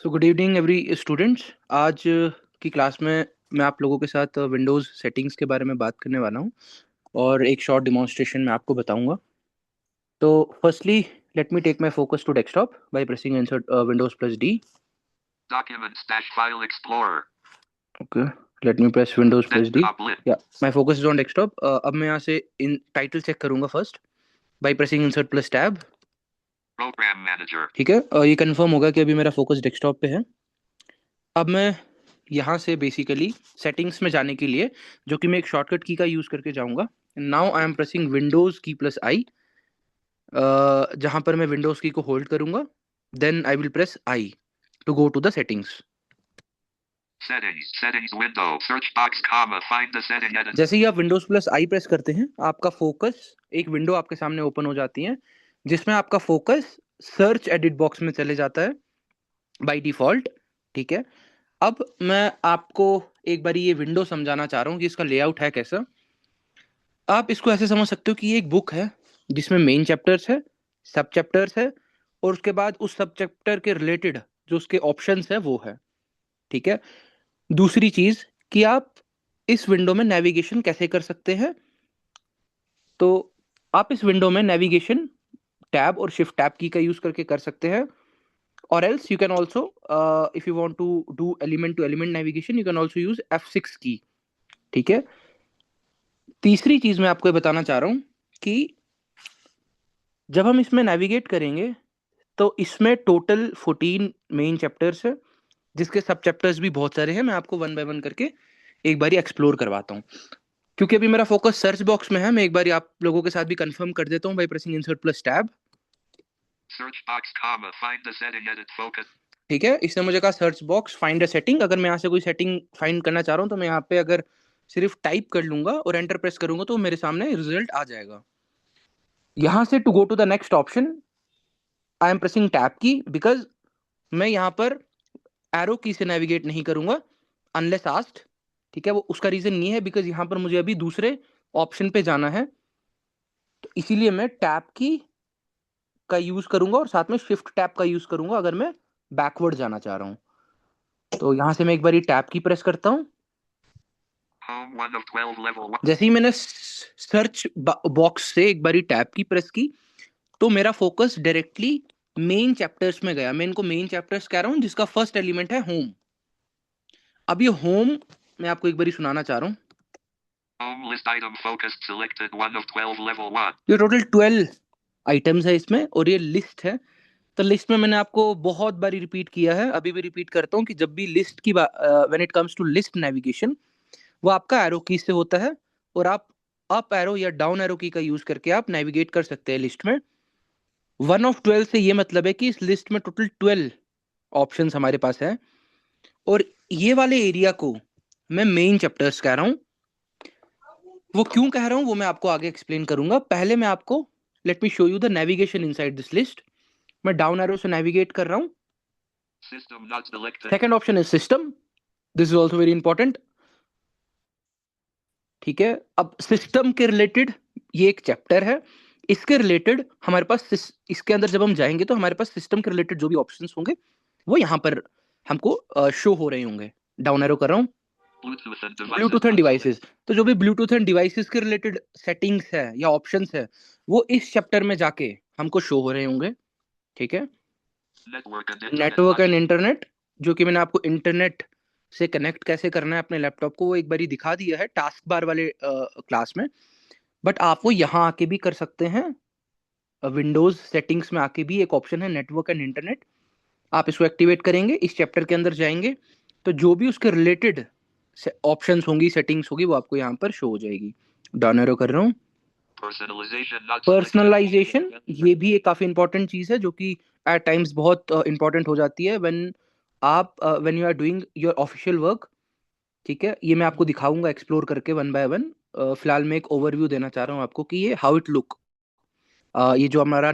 So good evening every students. आज की class में मैं आप लोगों के साथ विंडोज़ सेटिंग्स के बारे में बात करने वाला हूँ और एक शॉर्ट डिमॉन्स्ट्रेशन मैं आपको बताऊंगा। तो firstly let me take my focus to desktop by pressing insert Windows plus D. Documents dash file explorer. Okay, let me press Windows plus D. Desktop list. या my focus is on desktop. अब मैं यहाँ से in title check करूंगा first by pressing insert plus tab. Program manager. ठीक है, ये confirm होगा कि अभी मेरा फोकस डेस्कटॉप पे है। अब मैं यहाँ से बेसिकली सेटिंग्स में जाने के लिए, जो कि मैं एक शॉर्टकट की का यूज करके जाऊंगा। Now I am pressing Windows key plus I. जहां पर मैं विंडोज की को होल्ड करूंगा, then I will press I to go to the settings. Settings window. Search box, comma. Find the setting edit. जैसे ही आप Windows plus आई press करते हैं, आपका फोकस, एक विंडो आपके सामने ओपन हो जाती है जिसमें आपका फोकस सर्च एडिट बॉक्स में चले जाता है बाय डिफॉल्ट। ठीक है, अब मैं आपको एक बार ये विंडो समझाना चाह रहा हूँ कि इसका लेआउट है कैसा। आप इसको ऐसे समझ सकते हो कि ये एक बुक है जिसमें मेन चैप्टर्स है, सब चैप्टर्स है, और उसके बाद उस सब चैप्टर के रिलेटेड जो उसके ऑप्शंस है वो है। ठीक है, दूसरी चीज कि आप इस विंडो में नेविगेशन कैसे कर सकते हैं। तो आप इस विंडो में नेविगेशन टैब और शिफ्ट टैब की का यूज करके कर सकते हैं, और else you can also, if you want to do element to element navigation, you can also use F6 key. ठीक है, तीसरी चीज मैं आपको ये बताना चाह रहा हूं कि जब हम इसमें नेविगेट करेंगे तो इसमें टोटल 14 मेन चैप्टर्स है, जिसके सब चैप्टर्स भी बहुत सारे हैं। मैं आपको वन बाय वन करके एक बारी एक्सप्लोर करवाता हूँ। क्योंकि अभी मेरा फोकस सर्च बॉक्स में है, मैं एक बारी आप लोगों के साथ भी कंफर्म कर देता हूँ bye pressing insert plus tab. Search box, comma. Find the setting edit focus. ठीक है, इसने मुझे कहा search box find a setting. अगर मैं यहाँ से कोई सेटिंग फाइंड करना चाह रहा हूँ तो मैं यहाँ पे अगर सिर्फ टाइप कर लूंगा और एंटर प्रेस करूंगा तो मेरे सामने रिजल्ट आ जाएगा। यहाँ से to go to the next option I am pressing tab key, because मैं यहाँ पर एरो की से नेविगेट नहीं करूंगा अनलेस आस्क्ड। ठीक है, वो उसका रीजन ये है बिकॉज यहाँ पर मुझे अभी दूसरे ऑप्शन पे जाना है, तो इसीलिए मैं टैब की का यूज करूंगा और साथ में शिफ्ट टैब का यूज करूंगा अगर मैं बैकवर्ड जाना चाह रहा हूँ। तो यहाँ से मैं एक बारी टैब की प्रेस करता हूँ। Home 1 of 12 level 1. जैसे ही मैंने सर्च बॉक्स से एक बारी टैब की प्रेस की, तो मेरा फोकस डायरेक्टली मेन चैप्टर्स में गया। मैं इनको मेन चैप्टर्स कह रहा हूँ जिसका फर्स्ट एलिमेंट है होम। अब ये होम मैं आपको एक बारी सुनाना चाह रहा हूँ। Home list item focused selected 1 of 12 level 1. ये टोटल 12 आइटम्स है इसमें और ये लिस्ट है। तो लिस्ट में मैंने आपको बहुत बारी रिपीट किया है, अभी भी रिपीट करता हूँ कि जब भी लिस्ट की when it comes to list navigation, वो आपका एरो की से होता है, और आप अप एरो या डाउन एरो की का यूज करके आप नेविगेट कर सकते हैं लिस्ट में। 1 of 12 से ये मतलब है कि इस लिस्ट में टोटल 12 ऑप्शंस हमारे पास है, और ये वाले एरिया को मैं मेन चैप्टर्स कह रहा हूँ। वो क्यों कह रहा हूँ वो मैं आपको आगे एक्सप्लेन करूंगा। पहले मैं आपको let me show you the navigation inside this list. मैं डाउन एरो से नेविगेट कर रहा हूँ। System not selected. Second option is system, this is also very important. ठीक है, अब सिस्टम के रिलेटेड ये एक चैप्टर है, इसके रिलेटेड हमारे पास इसके अंदर जब हम जाएंगे तो हमारे पास सिस्टम के रिलेटेड जो भी ऑप्शंस होंगे वो यहाँ पर हमको शो हो रहे होंगे। डाउन एरो कर रहा हूँ, Bluetooth and Bluetooth devices and not selected. Devices. तो जो भी ब्लूटूथ एंड डिवाइसेस के रिलेटेड सेटिंग्स है या ऑप्शंस है वो इस चैप्टर में जाके हमको शो हो रहे होंगे। ठीक है, Network and internet network not. And internet, जो कि मैंने आपको इंटरनेट से कनेक्ट कैसे करना है अपने लैपटॉप को वो एक बारी दिखा दिया है टास्क बार वाले क्लास में। बट आप वो यहाँ आके भी कर सकते हैं। विंडोज सेटिंग्स में आके भी एक ऑप्शन है नेटवर्क एंड इंटरनेट, आप इसको एक्टिवेट करेंगे, इस चैप्टर के अंदर जाएंगे तो जो भी उसके रिलेटेड ऑप्शंस होंगी, सेटिंग्स होगी, वो आपको यहाँ पर शो हो जाएगी। डाउन एरो कर रहा हूँ। Personalization not selected. पर्सनलाइजेशन, ये भी एक काफी इंपॉर्टेंट चीज है जो कि एट टाइम्स बहुत इंपॉर्टेंट हो जाती है when you are doing your official work. ठीक है, ये मैं आपको दिखाऊंगा एक्सप्लोर करके वन बाय वन। फिलहाल मैं एक ओवरव्यू देना चाह रहा हूँ आपको कि ये हाउ इट लुक, ये जो हमारा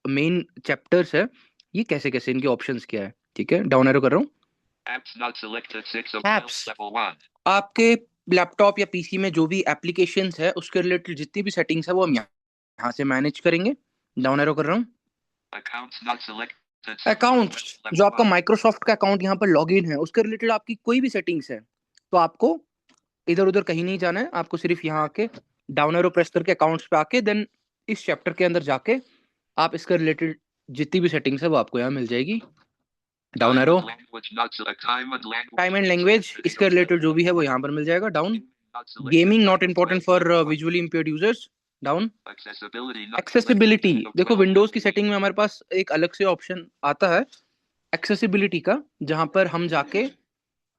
मेन चैप्टर्स है ये कैसे कैसे इनके ऑप्शंस क्या है। ठीक है, डाउन एरो कर रहा हूँ। Apps not selected 6 of 12 apps, level 1. आपके लैपटॉप या पीसी में जो भी एप्लीकेशंस है उसके रिलेटेड जितनी भी सेटिंग्स है वो हम यहाँ से मैनेज करेंगे। डाउन एरो कर रहा हूँ। Accounts not selected अकाउंट जो आपका माइक्रोसॉफ्ट का अकाउंट यहाँ पर लॉगिन है उसके रिलेटेड आपकी कोई भी सेटिंग्स है तो आपको इधर उधर कहीं नहीं जाना है, आपको सिर्फ यहाँ आके डाउन एरो प्रेस करके अकाउंट्स पे आके देन इस चैप्टर के अंदर जाके आप इसके रिलेटेड जितनी भी सेटिंग्स है वो आपको यहाँ मिल जाएगी। Down arrow time and language इसके रिलेटेड जो भी है वो यहाँ पर मिल जाएगा। Down gaming not important for visually impaired users. Down accessibility, देखो विंडोज की सेटिंग में हमारे पास एक अलग से ऑप्शन आता है एक्सेसिबिलिटी का, जहां पर हम जाके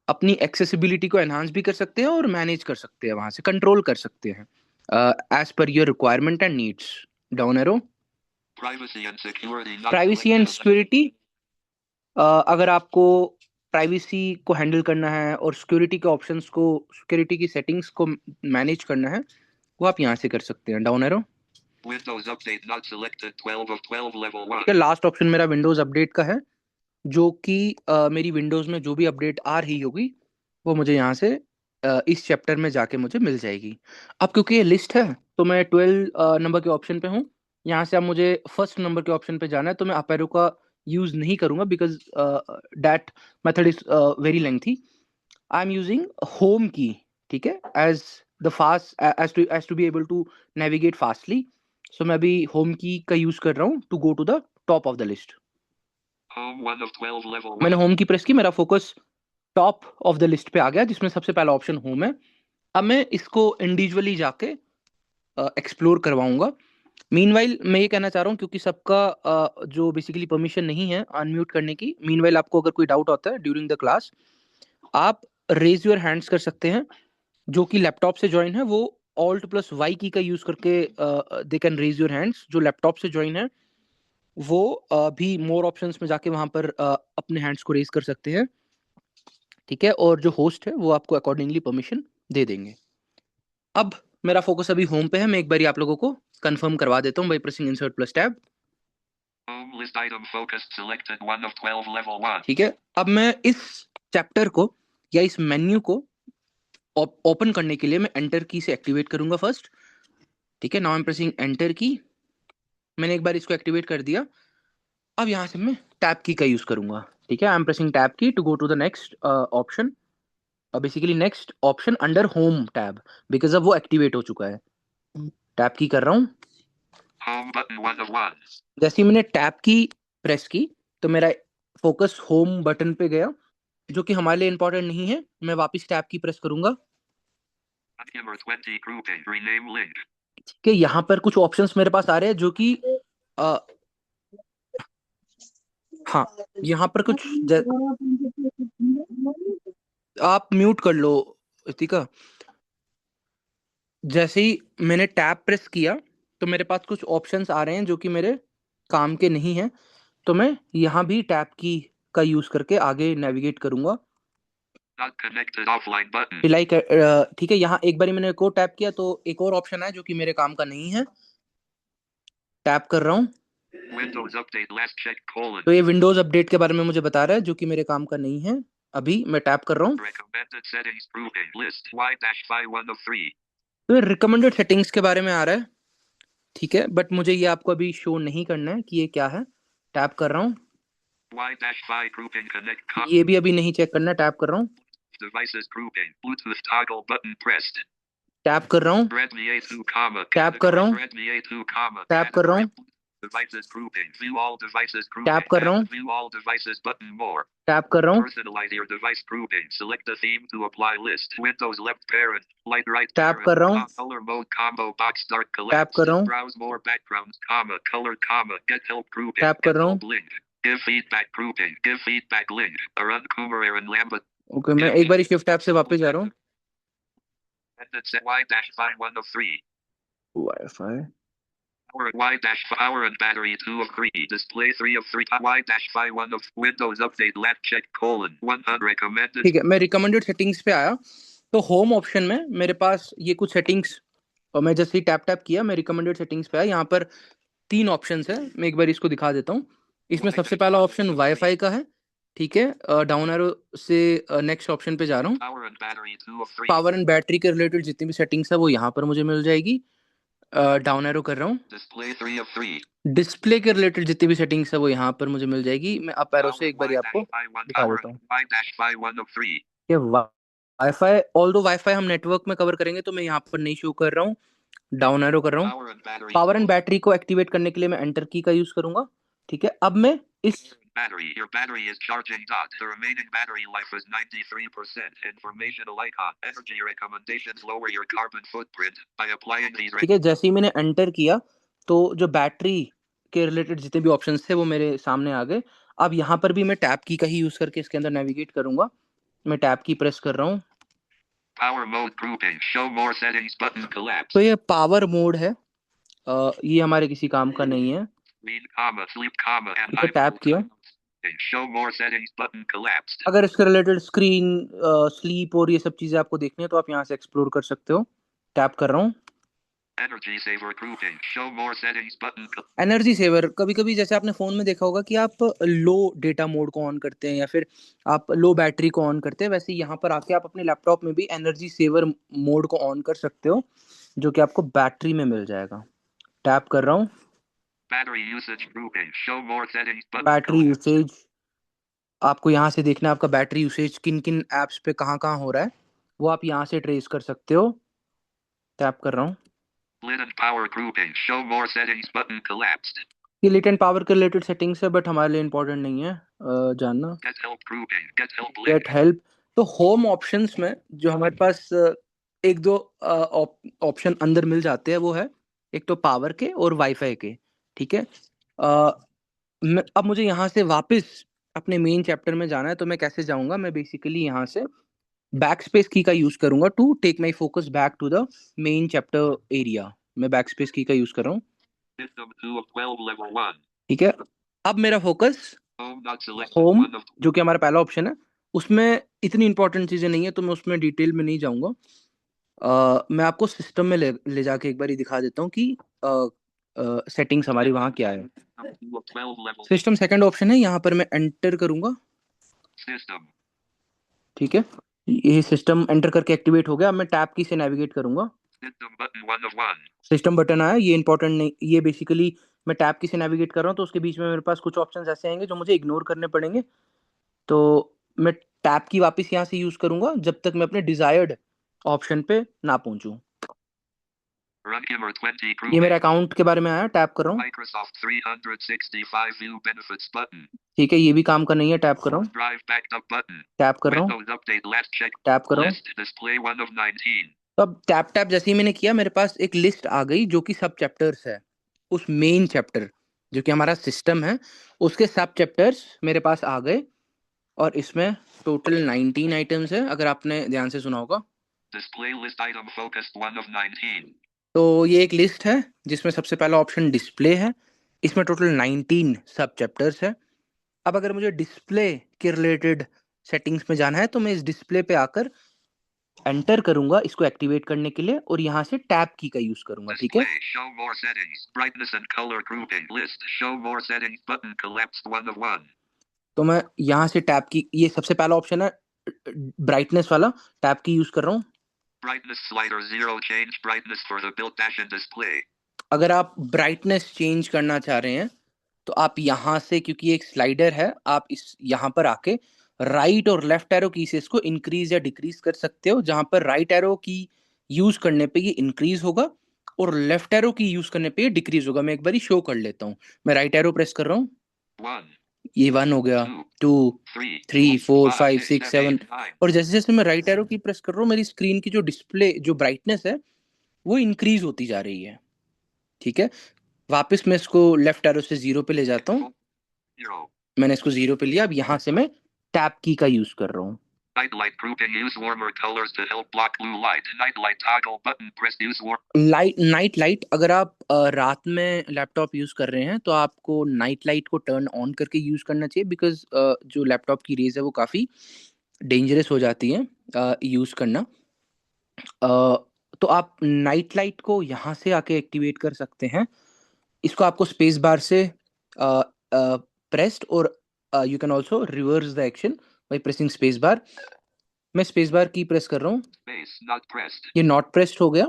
अपनी एक्सेसिबिलिटी को एनहांस भी कर सकते हैं और मैनेज कर सकते हैं, वहां से कंट्रोल कर सकते हैं as per your requirement and needs. Down arrow privacy and security, अगर आपको प्राइवेसी को हैंडल करना है और सिक्योरिटी के ऑप्शंस को, सिक्योरिटी की सेटिंग्स को मैनेज करना है वो आप यहाँ से कर सकते हैं। Down arrow Windows update not selected 12 of 12 level 1. Last option मेरा विंडोज अपडेट का है, जो कि मेरी विंडोज में जो भी अपडेट आ रही होगी वो मुझे यहाँ से इस चैप्टर में जाके मुझे मिल जाएगी। अब क्योंकि ये लिस्ट है तो मैं 12 नंबर के ऑप्शन पे हूँ, यहाँ से अब मुझे फर्स्ट नंबर के ऑप्शन पे जाना है तो मैं अप एरो का यूज नहीं करूंगा because that method is very lengthy. I am using home key, ठीक है, as the fast as to be able to navigate fastly. So मैं अभी होम की का यूज कर रहा हूँ to go to the top of the list. Home 1 of 12 level 1. मैंने home की प्रेस की, मेरा focus top of the list पे आ गया जिसमें सबसे पहला ऑप्शन होम है। अब मैं इसको इंडिविजुअली जाके एक्सप्लोर करवाऊंगा। मीनवाइल मैं ये कहना चाह रहा हूँ क्योंकि सबका जो बेसिकली परमिशन नहीं है अनम्यूट करने की, मीनवाइल आपको अगर कोई डाउट होता है ड्यूरिंग द क्लास आप रेज योर हैंड्स कर सकते हैं। जो कि लैपटॉप से ज्वाइन है वो ऑल्ट प्लस वाई की का यूज करके they can raise your hands. जो लैपटॉप से ज्वाइन है वो भी मोर ऑप्शंस में जाके वहां पर अपने हैंड्स को रेज कर सकते हैं, ठीक है, और जो होस्ट है वो आपको अकॉर्डिंगली परमिशन दे देंगे। अब मेरा फोकस अभी होम पे है, मैं एक बार आप लोगों को कंफर्म करवा देता हूँ by pressing insert plus tab. Home list item focused selected 1 of 12 level 1. ठीक है, अब मैं इस चैप्टर को या इस मेन्यू को ओपन करने के लिए मैं एंटर की से एक्टिवेट करूंगा फर्स्ट। ठीक है, now I am pressing enter की, मैंने एक बार इसको एक्टिवेट कर दिया। अब यहाँ से मैं टैब की का यूज करूंगा। ठीक है, I am pressing tab key to go to the next option, basically next option under home tab, because अब वो एक्टिवेट हो चुका है। टैब की कर रहा हूँ। Home button 1 of 1. जैसे ही मैंने टैब की प्रेस की तो मेरा फोकस होम बटन पे गया, जो कि हमारे लिए इंपॉर्टेंट नहीं है। मैं वापस टैब की प्रेस करूंगा। Humor 20 grouping rename link. ठीक है, यहाँ पर कुछ ऑप्शंस मेरे पास आ रहे हैं जो कि हाँ, यहाँ पर कुछ आप म्यूट कर लो इतिका। जैसे ही मैंने टैब प्रेस किया तो मेरे पास कुछ ऑप्शंस आ रहे हैं जो कि मेरे काम के नहीं है, तो मैं यहाँ भी टैब की का यूज करके आगे नेविगेट करूंगा। Not connected offline button. ठीक है, यहाँ एक बारी मैंने को टैप किया तो एक और ऑप्शन है जो कि मेरे काम का नहीं है। टैप कर रहा हूँ Windows update last check colon. तो ये विंडोज अपडेट के बारे में मुझे बता रहा है जो कि मेरे काम का नहीं है। अभी मैं टैप कर रहा हूँ Recommended settings grouping list Y-5 1 of 3. तो ये रिकमेंडेड सेटिंग्स के बारे में आ रहा है। ठीक है, बट मुझे ये आपको अभी शो नहीं करना है कि ये क्या है। टैप कर रहा हूँ, Y-5 grouping connect ये भी अभी नहीं चेक करना है। टैप कर रहा हूँ, devices grouping Bluetooth toggle button pressed. Tap कर रहा हूँ, Redmi A2 comma. टैप कर रहा हूँ, Redmi A2 comma. टैप कर रहा हूँ, Devices grouping. View all devices grouping. Tap कर रहा हूँ, View all devices button more. Tap कर रहा हूँ, Personalize your device grouping. Select the theme to apply list. Windows left parent. Light right tap parent. कर रहा हूँ, Color mode combo box start tap collapse. कर रहा हूँ, Browse more backgrounds comma. Color comma. Get help grouping. Tap कर रहा हूँ। Help link. Give feedback grouping. Give feedback link. Arun Kumar and Lambert. Okay, मैं एक बार शिफ्ट टैब से वापस जा रहा हूँ। Y-5 1 of 3. Wifi Power and battery 2 of 3. Display 3 of 3. Y-5 1 of Windows update left check colon 100 recommended. ठीक है, मैं रिकमेंडेड सेटिंग्स पे आया तो होम ऑप्शन में मेरे पास ये कुछ सेटिंग्स, और मैं जैसे ही टैप टैप किया मैं रिकमेंडेड सेटिंग्स पे आया। यहाँ पर 3 ऑप्शंस है, मैं एक बार इसको दिखा देता हूँ। इसमें सबसे पहला ऑप्शन वाईफाई का है। ठीक है, डाउन एरो से नेक्स्ट ऑप्शन पे जा रहा हूँ। Power and battery 2 of 3. Power and battery के रिलेटेड जितनी भी सेटिंग्स है वो यहाँ पर मुझे मिल जाएगी। डाउन एरो कर रहा हूँ, Display 3 of 3. डिस्प्ले के रिलेटेड जितनी भी सेटिंग्स है वो यहाँ पर मुझे मिल जाएगी। मैं अप एरो Power से एक बार आपको Y-1 दिखा power देता हूँ Y-1 of 3. कि वाईफाई, ऑल्दो वाईफाई हम नेटवर्क में कवर करेंगे तो मैं यहाँ पर नहीं शो कर रहा हूँ। डाउन एरो कर रहा हूँ। Power and battery power and 2. Battery को एक्टिवेट करने के लिए मैं एंटर की का यूज करूंगा। ठीक है, अब मैं इस Battery. Your battery is charging. The remaining battery life is 93%. Informational icon. Energy recommendations. Lower your carbon footprint by applying these. ठीक है, जैसे ही मैंने एंटर किया तो जो बैटरी के रिलेटेड जितने भी ऑप्शंस थे वो मेरे सामने आ गए। अब यहाँ पर भी मैं टैब की का ही यूज करके इसके अंदर नेविगेट करूंगा। मैं टैब की प्रेस कर रहा हूँ। Power mode grouping. Show more settings button collapse. तो ये पावर मोड है, ये हमारे किसी काम का नहीं है। Read, sleep, and ठीक है, टैब किया। show more settings button collapsed. अगर इसके रिलेटेड स्क्रीन, स्लीप और ये सब चीजें आपको देखनी है तो आप यहाँ से एक्सप्लोर कर सकते हो। टैप कर रहा हूँ। Energy saver grouping. Show more settings button. Energy saver, कभी कभी जैसे आपने फोन में देखा होगा कि आप लो डेटा मोड को ऑन करते हैं या फिर आप लो बैटरी को ऑन करते हैं, वैसे यहाँ पर आके आप अपने लैपटॉप में भी एनर्जी सेवर मोड को ऑन कर सकते हो, जो कि आपको बैटरी में मिल जाएगा। टैप कर रहा हूँ। Battery usage grouping. Show more settings button. Battery usage आपको यहाँ से देखना है, आपका बैटरी यूसेज किन किन एप्स पे कहाँ कहाँ हो रहा है वो आप यहाँ से ट्रेस कर सकते हो। टैप कर रहा हूँ। Lit and power grouping. Show more settings button collapsed. ये लिट एंड पावर के रिलेटेड सेटिंग्स है बट हमारे लिए इंपॉर्टेंट नहीं है जानना। Get help grouping. Get help link. Get help, तो होम ऑप्शंस में जो हमारे पास एक दो ऑप्शन अंदर मिल जाते हैं वो है एक तो पावर के और वाईफाई के। ठीक है, अब मुझे यहाँ से वापस अपने मेन चैप्टर में जाना है तो मैं कैसे जाऊंगा? मैं बेसिकली यहाँ से बैक स्पेस की का यूज करूंगा to take my focus back to the main chapter area. मैं बैक स्पेस की का यूज कर रहा हूँ। System 2 of 12 level 1. ठीक है, अब मेरा focus Home not selected. Home, One of जो कि हमारा पहला ऑप्शन है, उसमें इतनी इंपॉर्टेंट चीजें नहीं है तो मैं उसमें डिटेल में नहीं जाऊंगा। मैं आपको सिस्टम में ले जाके एक बार ही दिखा देता हूँ कि सेटिंग्स हमारी वहाँ क्या है। System 2 of 12 level. System second option है, यहाँ पर मैं एंटर करूंगा। System. ठीक है, ये सिस्टम एंटर करके एक्टिवेट हो गया। अब मैं टैब की से नेविगेट करूंगा। System button 1 of 1. System button आया, ये इंपॉर्टेंट नहीं, ये बेसिकली मैं टैब की से नेविगेट कर रहा हूँ तो उसके बीच में मेरे पास कुछ ऑप्शंस ऐसे आएंगे जो मुझे इग्नोर करने पड़ेंगे। तो मैं टैब की वापस यहाँ से यूज करूंगा जब तक मैं अपने डिजायर्ड ऑप्शन पे ना पहुंचूं। Runkeeper 20 group. ये मेरे अकाउंट के बारे में आया, टैप कर रहा हूँ। Microsoft 365 view benefits button. ठीक है, ये भी काम का नहीं है, टैप कर रहा हूँ। Drive backed up button. Tap कर रहा हूँ। Windows update last check. Tap कर रहा हूँ। List display 1 of 19. तो अब टैप टैप जैसे ही मैंने किया मेरे पास एक लिस्ट आ गई जो कि सब चैप्टर्स है। उस मेन चैप्टर जो कि हमारा सिस्टम है उसके सब चैप्टर्स मेरे पास आ गए और इसमें टोटल 19 आइटम्स है, अगर आपने ध्यान से सुना होगा। Display list item focused 1 of 19. तो ये एक लिस्ट है जिसमें सबसे पहला ऑप्शन डिस्प्ले है। इसमें टोटल 19 सब चैप्टर्स है। अब अगर मुझे डिस्प्ले के रिलेटेड सेटिंग्स में जाना है तो मैं इस डिस्प्ले पे आकर एंटर करूंगा इसको एक्टिवेट करने के लिए और यहाँ से टैब की का यूज करूंगा। ठीक है, Display. Show more settings. Brightness and color grouping. List. Show more settings button collapsed 1 of 1. तो मैं यहाँ से टैब की, ये सबसे पहला ऑप्शन है ब्राइटनेस वाला, टैब की यूज कर रहा हूँ। Brightness slider 0. Change brightness for the built dash and display. अगर आप ब्राइटनेस चेंज करना चाह रहे हैं तो आप यहाँ से, क्योंकि एक स्लाइडर है, आप इस यहाँ पर आके राइट और लेफ्ट एरो की से इसको इंक्रीज या डिक्रीज कर सकते हो। जहां पर राइट एरो की यूज करने पे ये इंक्रीज होगा और लेफ्ट एरो की यूज करने पे ये डिक्रीज होगा। मैं एक बार शो कर लेता हूँ। मैं राइट एरो प्रेस कर रहा हूँ, 1. ये 1 हो गया, 2, 3, 4, 5, 6, 7 और जैसे जैसे मैं राइट एरो की प्रेस कर रहा हूँ मेरी स्क्रीन की जो डिस्प्ले, जो ब्राइटनेस है वो इंक्रीज होती जा रही है। ठीक है, वापस मैं इसको लेफ्ट एरो से 0 पे ले जाता हूँ। 0. मैंने इसको 0 पे लिया। अब यहाँ से मैं टैब की का यूज कर रहा हूँ। Night light grouping. Use warmer colors to help block blue light. Night light toggle button. Press use warm. Night light, अगर आप रात में लैपटॉप यूज कर रहे हैं तो आपको नाइट लाइट को टर्न ऑन करके यूज करना चाहिए, बिकॉज जो लैपटॉप की रेज है वो काफी डेंजरस हो जाती है यूज करना। तो आप नाइट लाइट को यहाँ से आके एक्टिवेट कर सकते हैं। इसको आपको स्पेस बार से प्रेस्ड और you can also reverse the action by pressing space bar. मैं स्पेस बार की प्रेस कर रहा हूँ, Space not pressed. ये नॉट प्रेस्ड हो गया।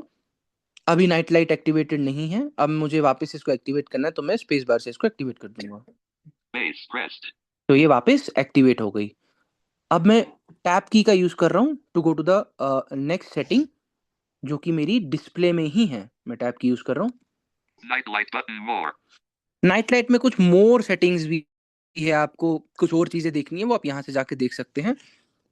अभी नाइट लाइट एक्टिवेटेड नहीं है, अब मुझे वापस इसको एक्टिवेट करना है, तो मैं स्पेस बार से इसको एक्टिवेट कर दूंगा। Base pressed. तो ये वापस एक्टिवेट हो गई। अब मैं टैप की का यूज कर रहा हूँ to go to the next setting, जो कि मेरी डिस्प्ले में ही है। मैं टैप की यूज कर रहा हूँ। Night light button more. Night light में कुछ मोर सेटिंग्स भी है, आपको कुछ और चीजें देखनी है वो आप यहाँ से जाके देख सकते हैं।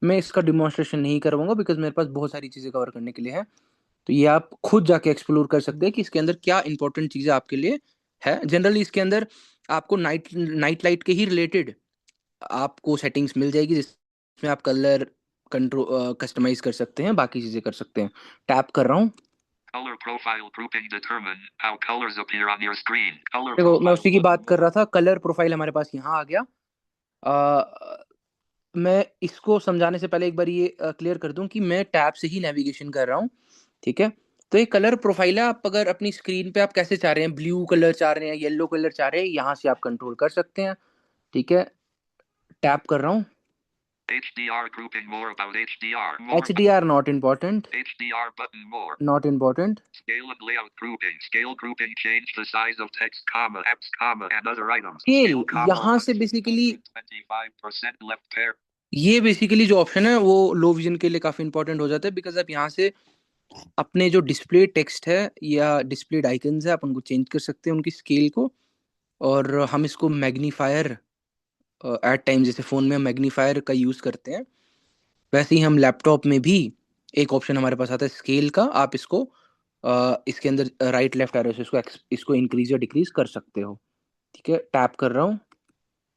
मैं इसका डिमॉन्स्ट्रेशन नहीं करवाऊंगा बिकॉज मेरे पास बहुत सारी चीजें कवर करने के लिए है। तो ये आप खुद जाके एक्सप्लोर कर सकते हैं कि इसके अंदर क्या इंपॉर्टेंट चीजें आपके लिए है। जनरली इसके अंदर आपको नाइट लाइट के ही रिलेटेड आपको सेटिंग्स मिल जाएगी, जिसमें आप कलर कंट्रोल कस्टमाइज कर सकते हैं, बाकी चीजें कर सकते हैं। टैप कर रहा हूँ। Color profile grouping determine how colors appear on your screen. Color देखो मैं profile उसी की button बात कर more. रहा था, कलर प्रोफाइल हमारे पास यहाँ आ गया। मैं इसको समझाने से पहले एक बार ये क्लियर कर दूं कि मैं टैब से ही नेविगेशन कर रहा हूँ, ठीक है। तो ये कलर प्रोफाइल है, आप अगर अपनी स्क्रीन पे आप कैसे चाह रहे हैं, ब्लू कलर चाह रहे हैं, येलो कलर चाह रहे हैं, यहाँ से आप कंट्रोल कर सकते हैं, ठीक है। टैप कर रहा हूँ। HDR grouping more about HDR more. HDR not important, HDR button more. Not important. Scale and layout grouping. Scale grouping change the size of text, comma, apps, comma, and other items. Scale, Scale combo यहाँ से basically 25% left pair. ये basically जो option है वो low vision के लिए काफी important हो जाता है, बिकॉज आप यहाँ से अपने जो डिस्प्ले टेक्स्ट है या डिस्प्लेड आइकन्स है, आप उनको चेंज कर सकते हैं उनकी स्केल को। और हम इसको मैग्नीफायर एट टाइम, जैसे फ़ोन में हम मैग्नीफायर का यूज़ करते हैं, वैसे ही हम लैपटॉप में भी एक ऑप्शन हमारे पास आता है स्केल का। आप इसको इसके अंदर राइट लेफ्ट एरो से इसको इंक्रीज या डिक्रीज कर सकते हो, ठीक है। टैप कर रहा हूँ।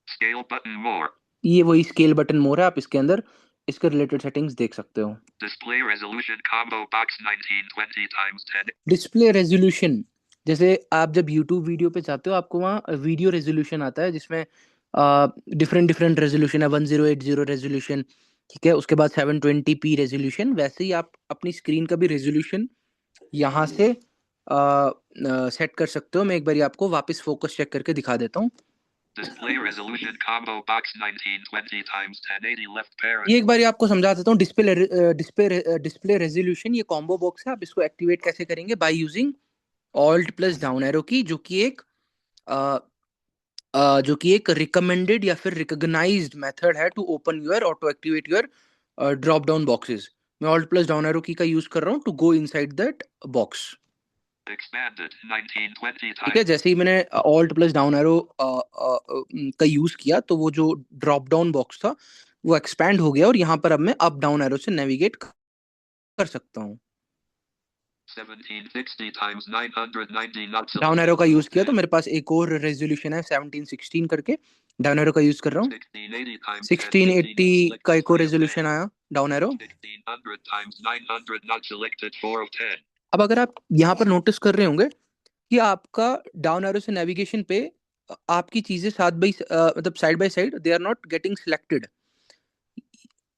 Scale button more. ये वही स्केल बटन मोर है, आप इसके अंदर इसके रिलेटेड सेटिंग्स देख सकते हो। Display resolution combo box 1920 times 10. Display resolution, जैसे आप जब यूट्यूब वीडियो पे जाते हो आपको वहाँ वीडियो रेजोल्यूशन आता है, जिसमें डिफरेंट डिफरेंट रेजोल्यूशन है, 1080 रेजोल्यूशन, ठीक है। उसके बाद 720p रेजोल्यूशन। वैसे ही आप अपनी स्क्रीन का भी रेजोल्यूशन यहाँ से सेट कर सकते हो। मैं एक बार आपको वापस फोकस चेक करके दिखा देता हूँ। Display resolution combo box 1920 times 1080 left parent. ये एक बार आपको समझा देता हूँ। डिस्प्ले रेजोल्यूशन ये कॉम्बो बॉक्स है, आप इसको एक्टिवेट कैसे करेंगे, by using alt plus down arrow key, जो कि एक रिकमेंडेड या फिर रिकॉग्नाइज्ड मेथड है to open your auto activate your drop down boxes. मैं ऑल्ट प्लस डाउन एरो की का यूज कर रहा हूँ to go inside that box. Expanded 1920 ठीक है, times. जैसे ही मैंने ऑल्ट प्लस डाउन एरो का यूज किया तो वो जो ड्रॉप डाउन बॉक्स था वो एक्सपैंड हो गया, और यहाँ पर अब मैं अप डाउन एरो से नेविगेट कर सकता हूँ। 1760 times 990 not डाउन एरो का selected. यूज किया तो मेरे पास एक और रेजोल्यूशन है 1716 करके, डाउन एरो का यूज कर रहा हूँ। 1680 times 1680 1060 का एक और select रेजोल्यूशन आया down arrow. 1600 times 900 not selected 4 of 10. अब अगर आप यहाँ पर नोटिस कर रहे होंगे कि आपका डाउन एरो से नेविगेशन पे आपकी चीजें मतलब side by side they are not getting selected.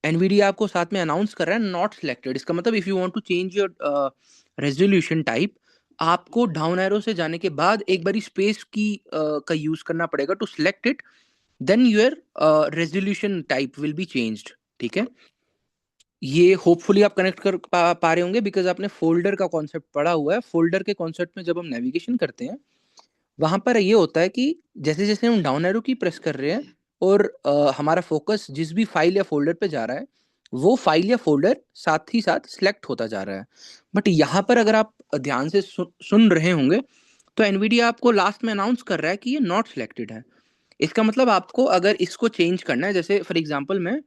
Nvidia आपको साथ में अनाउंस कर रहा है नॉट सिलेक्टेड। इसका मतलब if you want to change your resolution type, आपको डाउन एरो से जाने के बाद एक बारी स्पेस की का यूज करना पड़ेगा to select it, then your resolution type will be changed, ठीक है। ये होपफुली आप कनेक्ट कर पा रहे होंगे, बिकॉज आपने फोल्डर का कॉन्सेप्ट पढ़ा हुआ है। फोल्डर के कॉन्सेप्ट में जब हम नेविगेशन करते हैं वहां पर ये होता है कि जैसे जैसे हम डाउन एरो की प्रेस कर रहे हैं और हमारा फोकस जिस भी फाइल या फोल्डर पे जा रहा है, वो फाइल या फोल्डर साथ ही साथ सिलेक्ट होता जा रहा है। बट यहाँ पर अगर आप ध्यान से सुन रहे होंगे तो एनवीडिया आपको लास्ट में अनाउंस कर रहा है कि ये नॉट सिलेक्टेड है। इसका मतलब आपको अगर इसको चेंज करना है, जैसे फॉर एग्जांपल मैं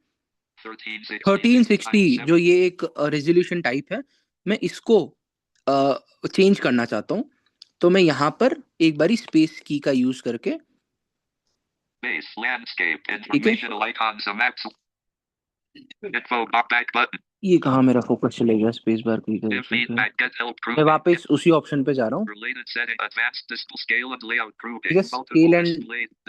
1360 जो ये एक रेजोल्यूशन टाइप है, मैं इसको चेंज करना चाहता हूँ, तो मैं यहाँ पर एक बारी स्पेस की का यूज करके, Base landscape ठीक है। informational icons of maps. Info back button. ये कहाँ मेरा फोकस चले गया, स्पेस बार क्लिक Give करके feedback. Get help मैं grouping. वापस उसी ऑप्शन पे जा रहा हूँ। Related setting. Advanced display scale and layout grouping. ठीक है, Multiple scale and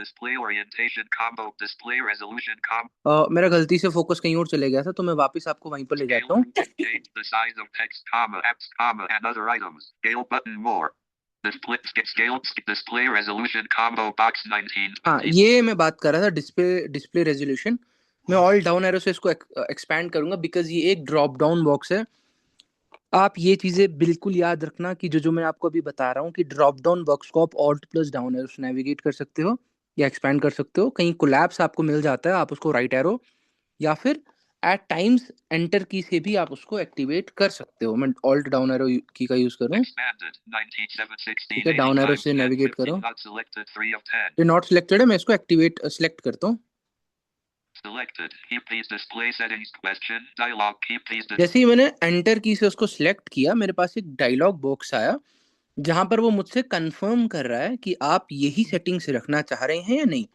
display orientation combo. Display resolution combo. मेरा गलती से फोकस कहीं और चले गया था, तो मैं वापस आपको वहीं पर ले Scale जाता हूँ। grouping. Change the size of text, comma, apps, comma, and other items. Scale button more. Display resolution combo box 19. हाँ, ये मैं बात कर रहा था डिस्प्ले रेजोल्यूशन। मैं ऑल डाउन एरो से इसको एक्सपैंड करूंगा बिकॉज ये एक ड्रॉप डाउन बॉक्स है। आप ये चीज़ें बिल्कुल याद रखना कि जो मैं आपको अभी बता रहा हूँ कि ड्रॉप डाउन बॉक्स को आप ऑल्ट प्लस डाउन एरो से नेविगेट कर सकते हो या एक्सपैंड कर सकते हो। कहीं कोलैप्स आपको मिल जाता है, आप उसको राइट एरो या फिर एट टाइम्स एंटर की से भी आप उसको एक्टिवेट कर सकते हो। मैं ऑल्ट डाउन एरो की का यूज करूँ, Expanded. 97, 16, ठीक है, 80 डाउन एरो times से 10, नेविगेट 15. करो। Not selected. 3 of 10. ये नॉट सिलेक्टेड है, मैं इसको एक्टिवेट सेलेक्ट करता हूँ। Selected. Keep these display settings. Question. Dialog. Keep these. जैसे ही मैंने एंटर की से उसको सिलेक्ट किया, मेरे पास एक डायलॉग बॉक्स आया जहां पर वो मुझसे कंफर्म कर रहा है कि आप यही सेटिंग्स रखना चाह रहे हैं या नहीं।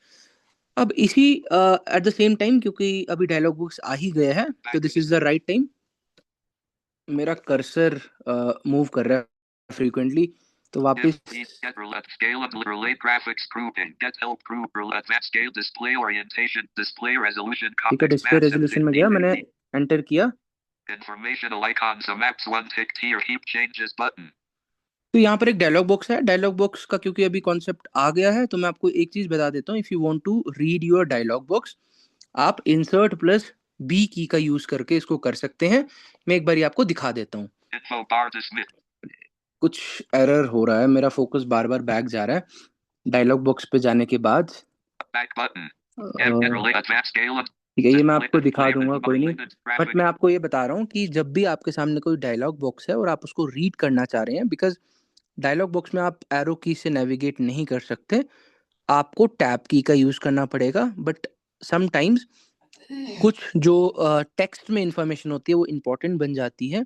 अब इसी एट द सेम टाइम, क्योंकि अभी डायलॉग बॉक्स आ ही गया है, तो this is the right time. मेरा कर्सर मूव कर रहा है फ्रीक्वेंटली, तो वापस Get roulette. Scale and relate graphics grouping. Get help group roulette. Advanced scale display orientation. Display resolution. ठीक है, डिस्प्ले Expand रेजोल्यूशन में गया, मैंने एंटर किया। informational icons. Maps 1 ticked here. Keep changes button. तो यहाँ पर एक डायलॉग बॉक्स है। डायलॉग बॉक्स का क्योंकि अभी कॉन्सेप्ट आ गया है, तो मैं आपको एक चीज बता देता हूँ। If you want to read your dialog box, आप इंसर्ट प्लस बी की का यूज करके इसको कर सकते हैं। मैं एक बार आपको दिखा देता हूँ। Info bar dismissed. कुछ एरर हो रहा है, मेरा फोकस बार बार बैक जा रहा है। डायलॉग बॉक्स पे जाने के बाद Back button. Advanced scale and ठीक है, ये मैं आपको दिखा display दूंगा, कोई नहीं। बट मैं आपको ये बता रहा हूँ कि जब भी आपके सामने कोई डायलॉग बॉक्स है और आप उसको रीड करना चाह रहे हैं, बिकॉज डायलॉग बॉक्स में आप एरो की से नेविगेट नहीं कर सकते, आपको टैब की का यूज करना पड़ेगा। बट समटाइम्स कुछ जो टेक्स्ट में इंफॉर्मेशन होती है वो इम्पोर्टेंट बन जाती है,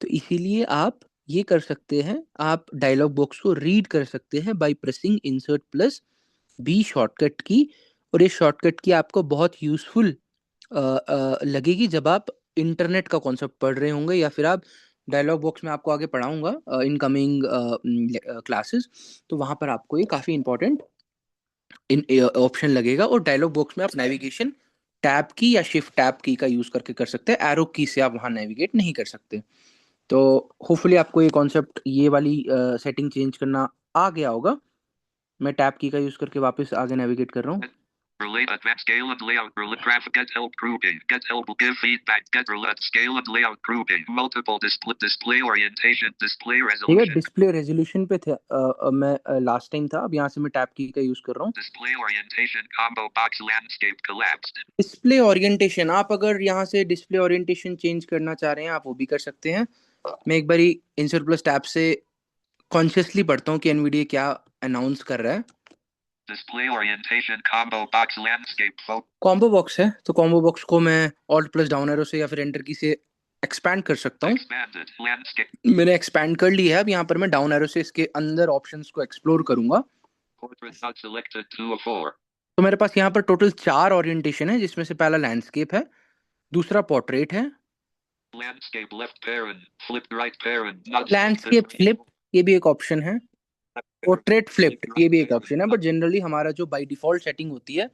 तो इसीलिए आप ये कर सकते हैं, आप डायलॉग बॉक्स को रीड कर सकते हैं by pressing insert plus B shortcut key. और ये शॉर्टकट की आपको बहुत यूजफुल लगेगी जब आप इंटरनेट का कॉन्सेप्ट पढ़ रहे होंगे, या फिर आप डायलॉग बॉक्स में आपको आगे पढ़ाऊंगा इनकमिंग क्लासेस, तो वहां पर आपको ये काफ़ी इंपॉर्टेंट इन ऑप्शन लगेगा। और डायलॉग बॉक्स में आप नेविगेशन टैब की या शिफ्ट टैब की का यूज करके कर सकते हैं, एरो की से आप वहां नेविगेट नहीं कर सकते। तो होपफुली आपको ये कॉन्सेप्ट, ये वाली सेटिंग चेंज करना आ गया होगा। मैं टैब की का यूज करके वापस आगे नेविगेट कर रहा हूँ। relate advanced scale and layout roulette graphic. Get help grouping. Get help give feedback. Get roulette scale and layout grouping. Multiple display orientation. Display ठीक है, resolution. डिस्प्ले रेजोल्यूशन पे थे मैं लास्ट टाइम था। अब यहाँ से मैं टैब की का यूज कर रहा हूँ। Display orientation combo box landscape collapsed. Display orientation, आप अगर यहाँ से डिस्प्ले ओरिएंटेशन चेंज करना चाह रहे हैं, आप वो भी कर सकते हैं। मैं एक बारी इंसर्ट प्लस टैब से कॉन्शियसली पढ़ता हूँ कि एनवीडिया क्या अनाउंस कर रहा है। Display orientation combo box landscape focus. Combo box है, तो कॉम्बो बॉक्स को मैं ऑल्ट प्लस डाउन एरो से या फिर एंटर की से एक्सपैंड कर सकता हूँ। Expanded landscape. मैंने एक्सपैंड कर लिया है। अब यहाँ पर मैं डाउन एरो से इसके अंदर ऑप्शंस को एक्सप्लोर करूंगा। Portrait not selected 2 of 4. तो मेरे पास यहाँ पर टोटल 4 ओरिएंटेशन है, जिसमें से पहला लैंडस्केप है, दूसरा पोर्ट्रेट है, Landscape left parent. Flipped right parent. Not landscape selected. Flip, ये भी एक ऑप्शन है, पोर्ट्रेट फ्लिप्ड ये भी एक ऑप्शन है। बट जनरली हमारा जो बाय डिफॉल्ट सेटिंग होती है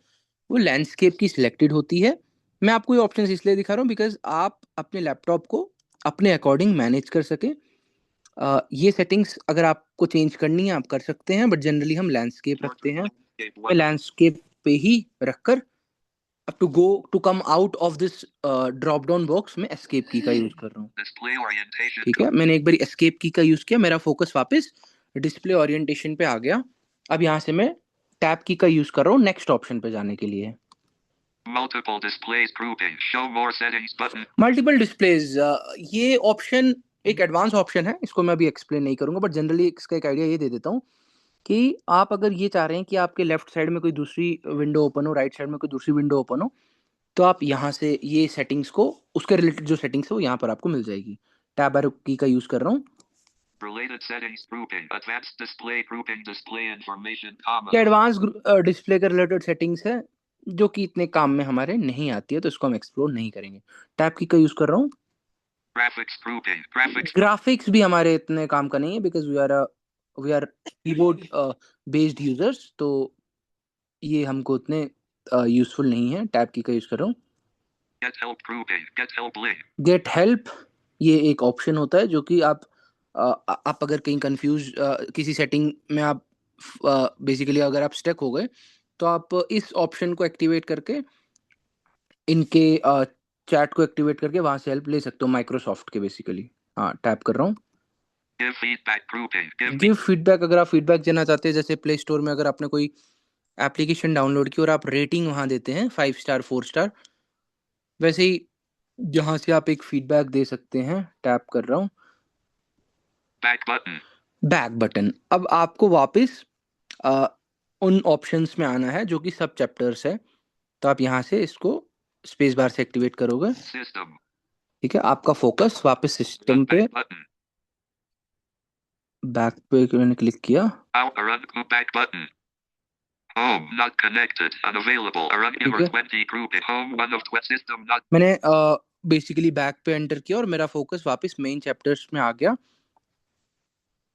वो लैंडस्केप की सिलेक्टेड होती है। मैं आपको ये ऑप्शंस इसलिए दिखा रहा हूँ बिकॉज आप अपने लैपटॉप को अपने अकॉर्डिंग मैनेज कर सके। ये सेटिंग्स अगर आपको चेंज करनी है आप कर सकते हैं, बट जनरली हम लैंडस्केप रखते हैं। मैं लैंडस्केप पे ही रखकर अब to come out of this drop down box में एस्केप की का यूज कर रहा हूँ। Display orientation. ठीक है, मैंने एक बार एस्केप की का यूज किया, मेरा फोकस वापस डिस्प्ले ओरिएंटेशन पे आ गया। अब यहाँ से मैं टैब की का यूज कर रहा हूँ नेक्स्ट ऑप्शन पे जाने के लिए। Multiple displays grouping. Show more settings button. Multiple displays, ये ऑप्शन एक एडवांस ऑप्शन है, इसको मैं अभी एक्सप्लेन नहीं करूंगा, बट जनरली इसका एक आइडिया ये दे देता हूँ कि आप अगर ये चाह रहे हैं कि आपके लेफ्ट साइड में कोई दूसरी विंडो ओपन हो, राइट साइड में कोई दूसरी विंडो ओपन हो, तो आप यहाँ से ये सेटिंग्स को, उसके रिलेटेड जो सेटिंग्स है वो यहाँ पर आपको मिल जाएगी। टैब एरो की का यूज कर रहा हूँ। Related settings grouping. Advanced display grouping. Display information comma. ये एडवांस डिस्प्ले के रिलेटेड सेटिंग्स है जो कि इतने काम में हमारे नहीं आती है, तो इसको हम एक्सप्लोर नहीं करेंगे। टैब की का यूज कर रहा हूँ। Graphics grouping. Graphics. ग्राफिक्स भी हमारे इतने काम का नहीं है because we are keyboard based users, तो ये हमको उतने यूजफुल नहीं है। टैब की का यूज कर रहा हूँ। Get help grouping. Get help link. Get help, ये एक ऑप्शन होता है जो कि आप अगर कहीं कंफ्यूज किसी सेटिंग में आप बेसिकली अगर आप स्टक हो गए, तो आप इस ऑप्शन को एक्टिवेट करके इनके चैट को एक्टिवेट करके वहां से हेल्प ले सकते हो, माइक्रोसॉफ्ट के बेसिकली। हाँ, टैप कर रहा हूँ। Give feedback grouping. Give feedback, अगर आप फीडबैक देना चाहते हैं, जैसे प्ले स्टोर में अगर आपने कोई एप्लीकेशन डाउनलोड की और आप रेटिंग वहाँ देते हैं 5 स्टार 4 स्टार, वैसे ही यहाँ से आप एक फीडबैक दे सकते हैं। टैप कर रहा हूँ। Back button. Back button. अब आपको वापस उन ऑप्शंस में आना है जो कि सब चैप्टर्स है, तो आप यहाँ से इसको स्पेस बार से एक्टिवेट करोगे। System. ठीक है, आपका फोकस वापस सिस्टम पे, Back button. बैक पे मैंने क्लिक किया। Run back button. Home not connected. Unavailable. Run ठीक है, 20 grouping. Home 1 of 12 system not. मैंने बेसिकली बैक पे एंटर किया और मेरा फोकस वापस मेन चैप्टर्स में आ गया।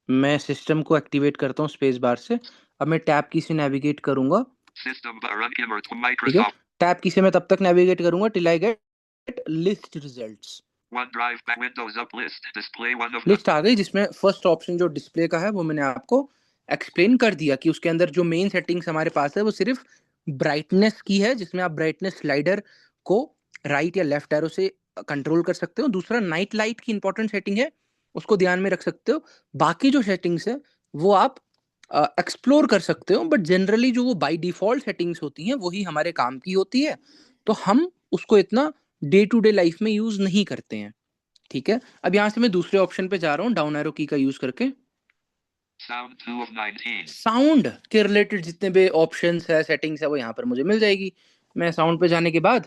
मैं सिस्टम को एक्टिवेट करता हूँ स्पेस बार से। अब मैं टैब की से नेविगेट करूंगा। System run immer to ठीक है, Microsoft. टैब की से मैं तब तक नेविगेट करूंगा till I get list results. OneDrive back Windows up list. Display 1 of. List आ गई, जिसमें फर्स्ट ऑप्शन जो डिस्प्ले का है वो मैंने आपको एक्सप्लेन कर दिया कि उसके अंदर जो मेन सेटिंग्स हमारे पास है वो सिर्फ ब्राइटनेस की है, जिसमें आप ब्राइटनेस स्लाइडर को राइट या लेफ्ट एरो से कंट्रोल कर सकते हो। दूसरा नाइट लाइट की इंपॉर्टेंट सेटिंग है, उसको ध्यान में रख सकते हो। बाकी जो सेटिंग्स है वो आप एक्सप्लोर कर सकते हो, बट जनरली जो वो बाय डिफॉल्ट सेटिंग्स होती हैं वही हमारे काम की होती है, तो हम उसको इतना डे टू डे लाइफ में यूज नहीं करते हैं। ठीक है, अब यहाँ से मैं दूसरे ऑप्शन पे जा रहा हूँ डाउन एरो की का यूज करके। Sound 2 of 19. साउंड के रिलेटेड जितने भी ऑप्शंस है, सेटिंग्स है, वो यहाँ पर मुझे मिल जाएगी। मैं साउंड पे जाने के बाद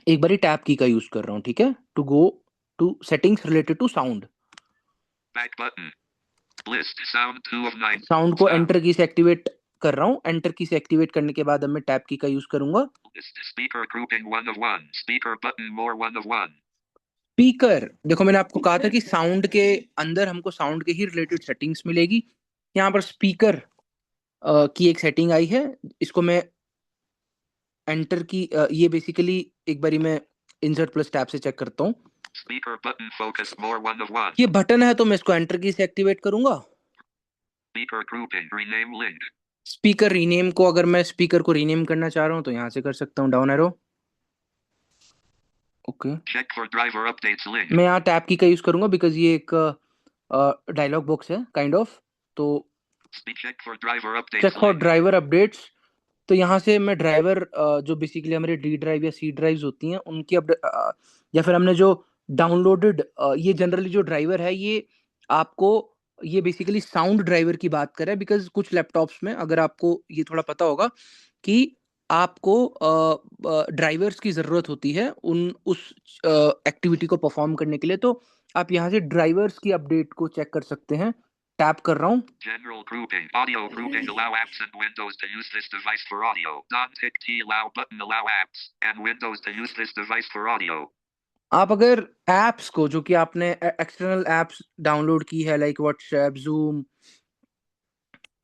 एक बारी टैब की का यूज कर रहा हूँ। ठीक है, to go to settings related to sound. Back button. List. Sound 2 of 9. Sound को एंटर की से एक्टिवेट कर रहा हूँ। एंटर की से एक्टिवेट करने के बाद अब मैं टैब की का यूज करूंगा। List. Speaker grouping 1 of 1. Speaker button more 1 of 1. Speaker, देखो मैंने आपको कहा था कि साउंड के अंदर हमको साउंड के ही रिलेटेड सेटिंग्स मिलेगी। यहाँ पर स्पीकर की एक सेटिंग आई है, इसको मैं एंटर की ये बेसिकली एक बारी मैं इंसर्ट प्लस टैब से चेक करता हूँ। Speaker button focus more 1 of 1. ये बटन है, तो मैं इसको एंटर की से एक्टिवेट करूंगा। Speaker grouping rename link. Speaker rename को, अगर मैं स्पीकर को रीनेम करना चाह रहा हूँ तो यहाँ से कर सकता हूँ, down arrow. Okay, Check for driver updates link. मैं यहाँ टैब की का यूज करूंगा बिकॉज ये एक डायलॉग बॉक्स है काइंड ऑफ। तो Check for driver updates check for link. Driver updates, तो यहाँ से मैं ड्राइवर जो बेसिकली हमारे डी ड्राइव या सी ड्राइव्स होती हैं उनकी या फिर हमने जो डाउनलोडेड, ये जनरली जो ड्राइवर है ये आपको, ये बेसिकली साउंड ड्राइवर की बात कर रहा है, बिकॉज कुछ लैपटॉप्स में अगर आपको ये थोड़ा पता होगा कि आपको ड्राइवर्स की ज़रूरत होती है उस एक्टिविटी को परफॉर्म करने के लिए, तो आप यहाँ से ड्राइवर्स की अपडेट को चेक कर सकते हैं। टैप कर रहा हूँ। General grouping. Audio grouping. Allow apps and Windows to use this device for audio. Non-tick T allow button. Allow apps and Windows to use this device for audio. आप अगर apps को, जो कि आपने एक्सटर्नल एप्स डाउनलोड की है like WhatsApp, zoom,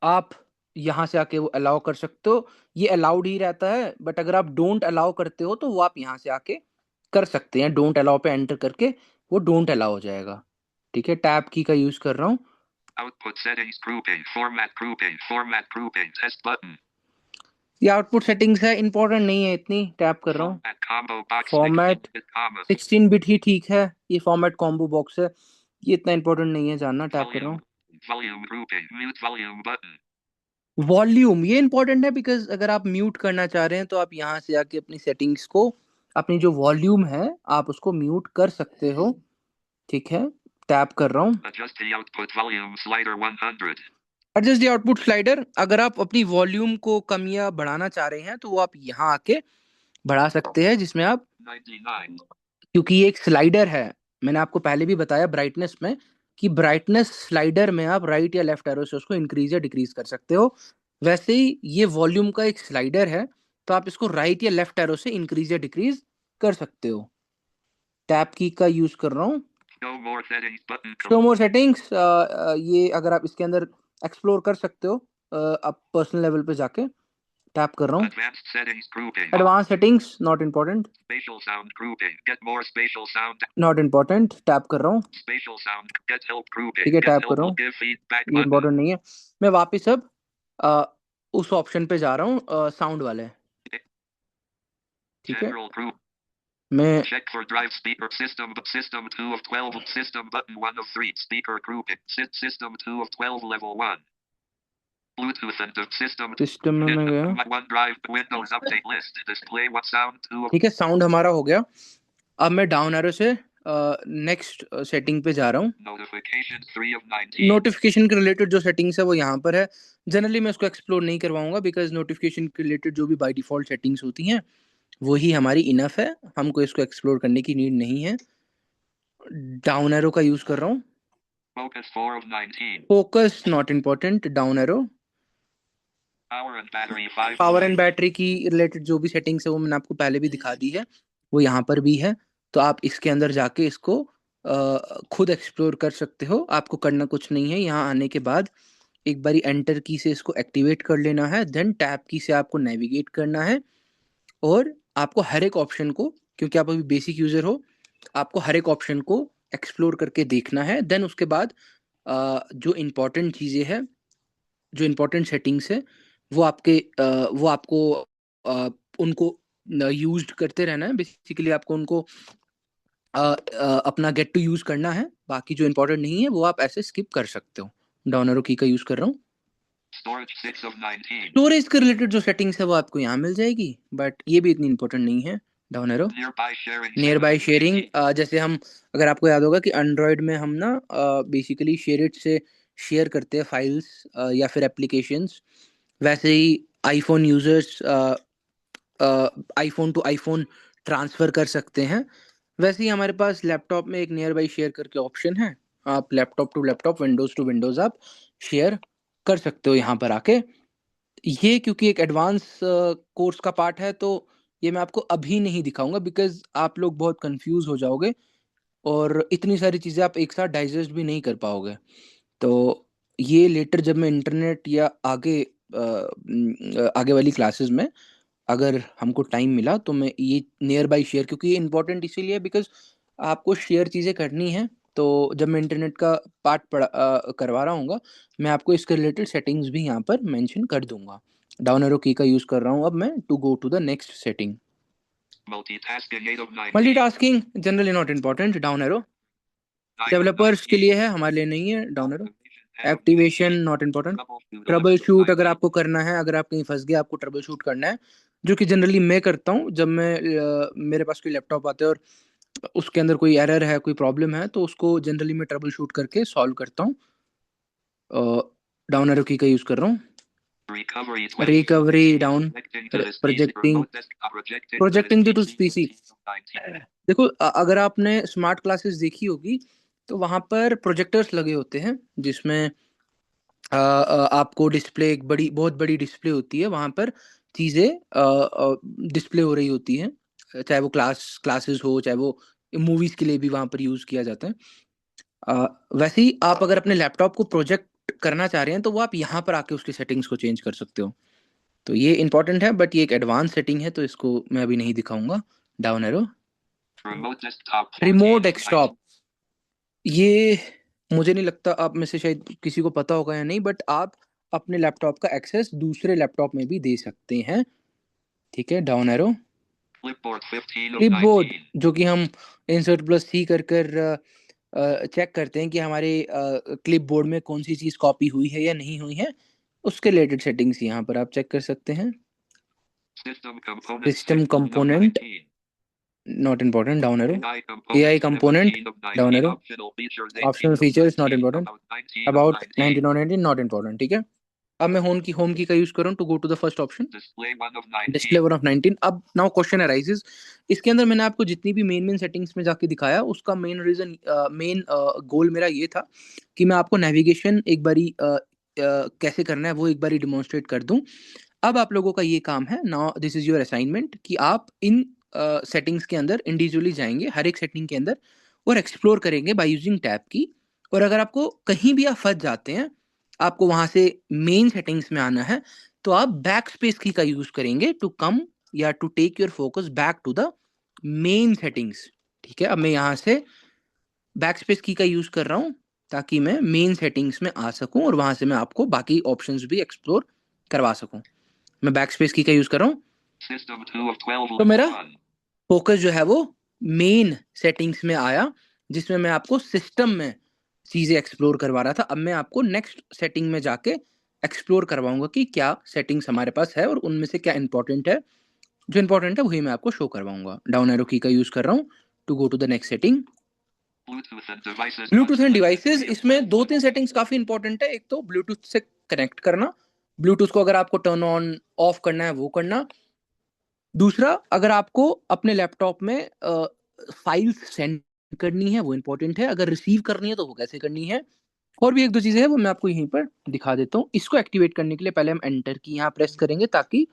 आप यहाँ से आके वो अलाउ कर सकते हो। ये अलाउड ही रहता है, बट अगर आप डोंट अलाउ करते हो तो वो आप यहाँ से आके कर सकते हैं। डोंट अलाउ पे एंटर करके वो डोंट अलाउ हो जाएगा। ठीक है, टैब की का यूज कर रहा हूँ। Output settings grouping. Format grouping. Format grouping. Test button. ये आउटपुट सेटिंग्स है, इंपॉर्टेंट नहीं है इतनी। टैप कर रहा हूँ। Format combo box. Format 16 commas. 16 bit ही ठीक है। ये फॉर्मेट कॉम्बो बॉक्स है, ये इतना इंपॉर्टेंट नहीं है जानना। टैप कर रहा हूँ। Volume grouping. Mute volume button. Volume, ये इंपॉर्टेंट है बिकॉज अगर आप म्यूट करना चाह रहे हैं तो आप यहाँ से आके अपनी सेटिंग्स को, अपनी जो वॉल्यूम है आप उसको म्यूट कर सकते हो। ठीक है, टैप कर रहा हूँ। Adjust the output volume slider 100. Adjust the output slider, अगर आप अपनी वॉल्यूम को कम या बढ़ाना चाह रहे हैं तो वो आप यहाँ आके बढ़ा सकते हैं, जिसमें आप, 99. क्योंकि ये एक स्लाइडर है, मैंने आपको पहले भी बताया ब्राइटनेस में कि ब्राइटनेस स्लाइडर में आप राइट या लेफ्ट एरो से उसको इंक्रीज या डिक्रीज कर सकते हो। वैसे ही ये वॉल्यूम का एक स्लाइडर है, तो आप इसको राइट या लेफ्ट एरो से इंक्रीज या डिक्रीज कर सकते हो। टैब की का यूज कर रहा हूँ। Show more settings button. Show मोर सेटिंग्स, ये अगर आप इसके अंदर एक्सप्लोर कर सकते हो आप पर्सनल लेवल पे जाके। टैप कर रहा हूँ। Advanced settings grouping. Advance settings, not important, Spatial sound grouping. Get more spatial sound. Not important. Tap कर रहा हूँ। Spatial sound. Get help grouping. ठीक है, Get टैप कर help रहा will हूँ, give feedback ये button. इम्पोर्टेंट नहीं है। मैं वापस अब उस ऑप्शन पे जा रहा हूँ साउंड वाले। ठीक है, General group. मैं check for drive speaker system 2 of 12 system button 1 of 3 speaker grouping system 2 of 12 level 1 Bluetooth and system system में मैं गया, one drive Windows update list display what sound 2 of ठीक है, साउंड हमारा हो गया। अब मैं डाउन एरो से नेक्स्ट सेटिंग पे जा रहा हूँ। notification 3 of 19 नोटिफिकेशन के रिलेटेड जो सेटिंग्स है वो यहाँ पर है। जनरली मैं उसको एक्सप्लोर नहीं करवाऊंगा बिकॉज नोटिफिकेशन के रिलेटेड जो भी बाय डिफॉल्ट सेटिंग्स होती हैं वही हमारी इनफ है, हमको इसको एक्सप्लोर करने की नीड नहीं है। डाउन एरो का यूज कर रहा हूँ। focus 4 of 19 focus not important, down arrow. power and battery 5 of power and 19 battery की रिलेटेड जो भी सेटिंग्स है वो मैंने आपको पहले भी दिखा दी है, वो यहाँ पर भी है। तो आप इसके अंदर जाके इसको खुद एक्सप्लोर कर सकते हो, आपको करना कुछ नहीं है। यहाँ आने के बाद एक बारी एंटर की से इसको एक्टिवेट कर लेना है, देन टैब की से आपको नेविगेट करना है और आपको हर एक ऑप्शन को, क्योंकि आप अभी बेसिक यूजर हो, आपको हर एक ऑप्शन को एक्सप्लोर करके देखना है। देन उसके बाद जो इम्पोर्टेंट चीज़ें हैं, जो इम्पोर्टेंट सेटिंग्स है वो आपको उनको यूज करते रहना है। बेसिकली आपको उनको अपना गेट टू यूज करना है, बाकी जो इम्पोर्टेंट नहीं है वो आप ऐसे स्किप कर सकते हो। डाउन एरो की का यूज कर रहा हूँ। storage 6 of 19 स्टोरेज के रिलेटेड जो सेटिंग्स है वो आपको यहाँ मिल जाएगी, बट ये भी इतनी इंपॉर्टेंट नहीं है। Down arrow. nearby sharing near 7 by of sharing, 18 जैसे हम, अगर आपको याद होगा कि एंड्रॉयड में हम ना बेसिकली शेयरिट से शेयर करते हैं फाइल्स या फिर एप्लीकेशंस, वैसे ही iPhone users iPhone to iPhone transfer कर सकते हैं। वैसे ही हमारे पास लैपटॉप में एक नियर बाय शेयर करके ऑप्शन है, आप laptop to laptop, Windows to Windows आप शेयर कर सकते हो यहाँ पर आके। ये क्योंकि एक एडवांस कोर्स का पार्ट है तो ये मैं आपको अभी नहीं दिखाऊँगा बिकॉज़ आप लोग बहुत कन्फ्यूज़ हो जाओगे और इतनी सारी चीज़ें आप एक साथ डाइजेस्ट भी नहीं कर पाओगे। तो ये लेटर जब मैं इंटरनेट या आगे वाली क्लासेस में अगर हमको टाइम मिला तो मैं ये नियर बाय शेयर, क्योंकि ये इम्पोर्टेंट इसीलिए बिकॉज़ आपको शेयर चीज़ें करनी है। तो जब मैं इंटरनेट का पार्ट करवा रहा हूँगा, मैं आपको इसके रिलेटेड सेटिंग्स भी यहाँ पर मेंशन कर दूँगा। डाउन एरो की का यूज़ कर रहा हूँ अब मैं to go to the next setting. multitasking 8 of 19 multitasking generally not important, down arrow. 9 of developers के 19 लिए है, हमारे लिए नहीं है, down arrow. activation 10 of activation 19 not important. troubleshoot trouble 11 of shoot अगर 19 आपको करना है, अगर आप कहीं फँस गए, आपको ट्रबल शूट करना है, जो कि जनरली मैं करता हूँ जब मैं मेरे पास कोई लैपटॉप आता है और उसके अंदर कोई एरर है, कोई प्रॉब्लम है, तो उसको जनरली मैं ट्रबल शूट करके सॉल्व करता हूँ। डाउन एरो की का यूज़ कर रहा हूँ। recovery 20 recovery down, connecting to this PC projecting remote desktop projecting to this to PC PC. 15 of 19 देखो अगर आपने स्मार्ट क्लासेस देखी होगी तो वहाँ पर प्रोजेक्टर्स लगे होते हैं जिसमें आपको डिस्प्ले, एक बड़ी, बहुत बड़ी डिस्प्ले होती है, वहाँ पर चीज़ें डिस्प्ले हो रही होती हैं, चाहे वो क्लासेस हो, चाहे वो मूवीज़ के लिए भी वहाँ पर यूज़ किया जाता है। वैसे ही आप अगर अपने लैपटॉप को प्रोजेक्ट करना चाह रहे हैं तो वो आप यहाँ पर आके उसकी सेटिंग्स को चेंज कर सकते हो। तो ये इम्पोर्टेंट है, बट ये एक एडवांस सेटिंग है तो इसको मैं अभी नहीं दिखाऊँगा। Down arrow. remote desktop 14 remote of desktop, 19 ये मुझे नहीं लगता आप में से शायद किसी को पता होगा या नहीं, बट आप अपने लैपटॉप का एक्सेस दूसरे लैपटॉप में भी दे सकते हैं। ठीक है, down arrow. clipboard 15 of clipboard, 19 जो कि हम इंसर्ट प्लस सी कर चेक करते हैं कि हमारे क्लिपबोर्ड में कौन सी चीज़ कॉपी हुई है या नहीं हुई है, उसके रिलेटेड सेटिंग्स यहाँ पर आप चेक कर सकते हैं। system components system 16 of component 19 not important, down arrow. AI AI components component, 17 of down 19 arrow. optional features optional 18 of features not 19 important, about 19 of about 19 19 और 19 नॉट इम्पोर्टेंट। ठीक है, अब मैं होम की का use करूँ to go to the first option, display 1 of display 19 one of 19। अब now question arises, इसके अंदर मैंने आपको जितनी भी मेन सेटिंग्स में जाके दिखाया उसका मेन रीजन, मेन गोल मेरा ये था कि मैं आपको नेविगेशन एक बारी कैसे करना है वो एक बारी डिमॉन्स्ट्रेट कर दूं। अब आप लोगों का ये काम है, now this is your assignment, कि आप इन सेटिंग्स के अंदर इंडिविजुअली जाएंगे हर एक सेटिंग के अंदर और एक्सप्लोर करेंगे बाय यूजिंग टैब की। और अगर आपको कहीं भी आप फंस जाते हैं, आपको वहां से मेन सेटिंग्स में आना है, तो आप बैक स्पेस की का यूज करेंगे टू कम या to take your focus back to the main settings. ठीक है, अब मैं यहाँ से बैक स्पेस की का यूज कर रहा हूँ ताकि मैं मेन सेटिंग्स में आ सकूं और वहां से मैं आपको बाकी ऑप्शंस भी एक्सप्लोर करवा सकूं। मैं बैक स्पेस की का यूज कर रहा हूँ, system 2 of 12 तो level मेरा 1 फोकस जो है वो मेन सेटिंग्स में आया, जिसमें मैं आपको सिस्टम में चीजें एक्सप्लोर करवा रहा था। अब मैं आपको नेक्स्ट सेटिंग में जाके एक्सप्लोर करवाऊंगा कि क्या सेटिंग्स हमारे पास है और उनमें से क्या इंपॉर्टेंट है। जो इंपॉर्टेंट है वही मैं आपको शो करवाऊंगा। डाउन एरो की का यूज कर रहा हूँ to go to the next setting. Bluetooth and devices, इसमें 2-3 सेटिंग्स काफी इंपॉर्टेंट है। एक तो ब्लूटूथ से कनेक्ट करना, ब्लूटूथ को अगर आपको टर्न ऑन ऑफ करना है वो करना। दूसरा, अगर आपको अपने लैपटॉप में फाइल्स सेंड करनी है वो इंपॉर्टेंट है। अगर रिसीव करनी है तो वो कैसे करनी है। और भी 1-2 चीजें हैं वो मैं आपको यहीं पर दिखा देता हूँ। इसको एक्टिवेट करने के लिए पहले हम एंटर की यहाँ प्रेस करेंगे, ताकि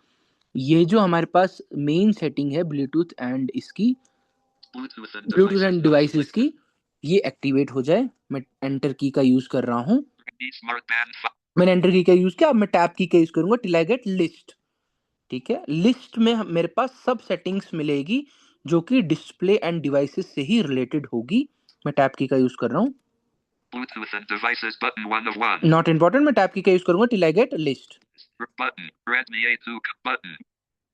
ये जो हमारे पास मेन सेटिंग है ब्लूटूथ एंड इसकी, ब्लूटूथ एंड डिवाइसेस की, ये एक्टिवेट हो जाए। मैं एंटर की का यूज कर रहा हूँ। मैंने एंटर की का यूज किया। अब मैं टैब की का यूज करूंगा टिल आई गेट लिस्ट। ठीक है, लिस्ट में मेरे पास सब सेटिंग्स मिलेगी जो कि डिस्प्ले एंड डिवाइसेस से ही रिलेटेड होगी। मैं टैब की का यूज कर रहा हूँ। Bluetooth and devices button 1 of 1. Not important, मैं टैब की का यूज करूंगा till I get list. Button. Redmi A2 button.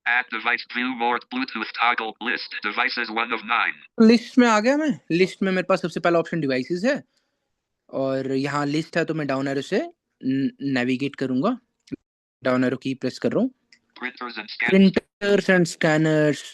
Add device view more Bluetooth toggle list. Devices 1 of 9. List में आ गया मैं। लिस्ट में मेरे पास सबसे पहला ऑप्शन डिवाइसेस है और यहाँ लिस्ट है, तो मैं डाउन एरो से नेविगेट करूंगा। डाउन एरो की प्रेस कर रहा हूँ। Printers and scanners. Printers and scanners,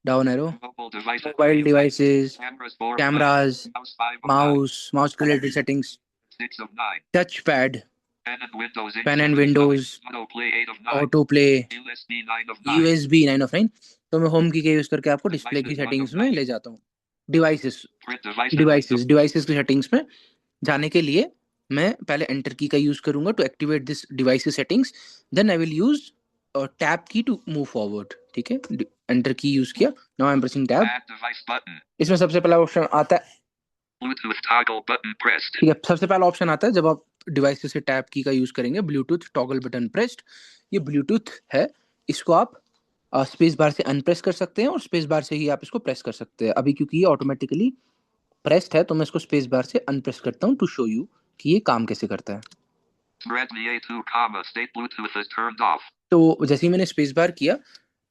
down arrow. Mobile devices, Cameras 4 of 9. Cameras, Mouse 5 of 9. Mouse related settings, 6 of 9. Touchpad, Pen and Windows. Pen and Windows, Autoplay 8 of 9. Autoplay, USB 9 of 9. USB 9 of 9। तो मैं home की use करके आपको display की settings में ले जाता हूँ। डिवाइसेस डिवाइसेस की सेटिंग्स में जाने के लिए मैं पहले एंटर की का यूज करूंगा to activate this devices settings. Then I will use tab key to move forward. ठीक है, एंटर की यूज किया। Now I am pressing tab. इसमें सबसे पहला ऑप्शन आता है Bluetooth toggle button pressed. ठीक है, सबसे पहला ऑप्शन आता है जब आप डिवाइस से टैब की का यूज करेंगे, ब्लूटूथ टॉगल बटन प्रेस्ड। ये ब्लूटूथ है, इसको आप स्पेस बार से अनप्रेस कर सकते हैं और स्पेस बार से ही आप इसको प्रेस कर सकते हैं। अभी क्योंकि ये ऑटोमेटिकली प्रेस्ड है तो मैं इसको स्पेस बार से अनप्रेस करता हूँ टू शो यू कि ये काम कैसे करता है। Redmi A2, state Bluetooth is turned off. तो जैसे ही मैंने स्पेस बार किया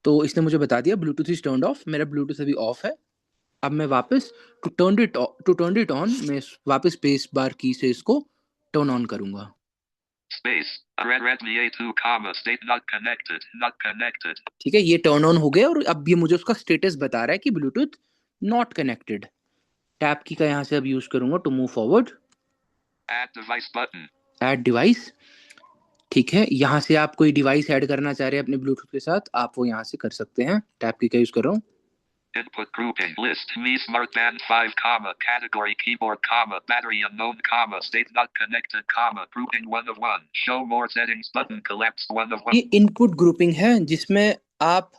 तो इसने मुझे बता दिया ब्लूटूथ इज टर्न्ड ऑफ। मेरा ब्लूटूथ अभी ऑफ है। अब मैं वापस टू टर्न इट ऑन, मैं वापस स्पेस बार की से इसको टर्न ऑन करूंगा। Space. Redmi A2, state not connected. Not connected. ठीक है, ये टर्न ऑन हो गया और अब ये मुझे उसका स्टेटस बता रहा है कि Bluetooth not connected. Tab key का यहाँ से अब यूज करूंगा to move forward. Add device button. Add device. ठीक है, यहाँ से आप कोई डिवाइस ऐड करना चाह रहे हैं अपने ब्लूटूथ के साथ, आप वो यहाँ से कर सकते हैं। टैब की का यूज कर रहा हूँ। Input grouping list. Mi Smart Band 5, category keyboard, battery unknown, state not connected, grouping 1 of 1. Show more settings button collapsed 1 of 1. ये इनपुट ग्रुपिंग है जिसमें आप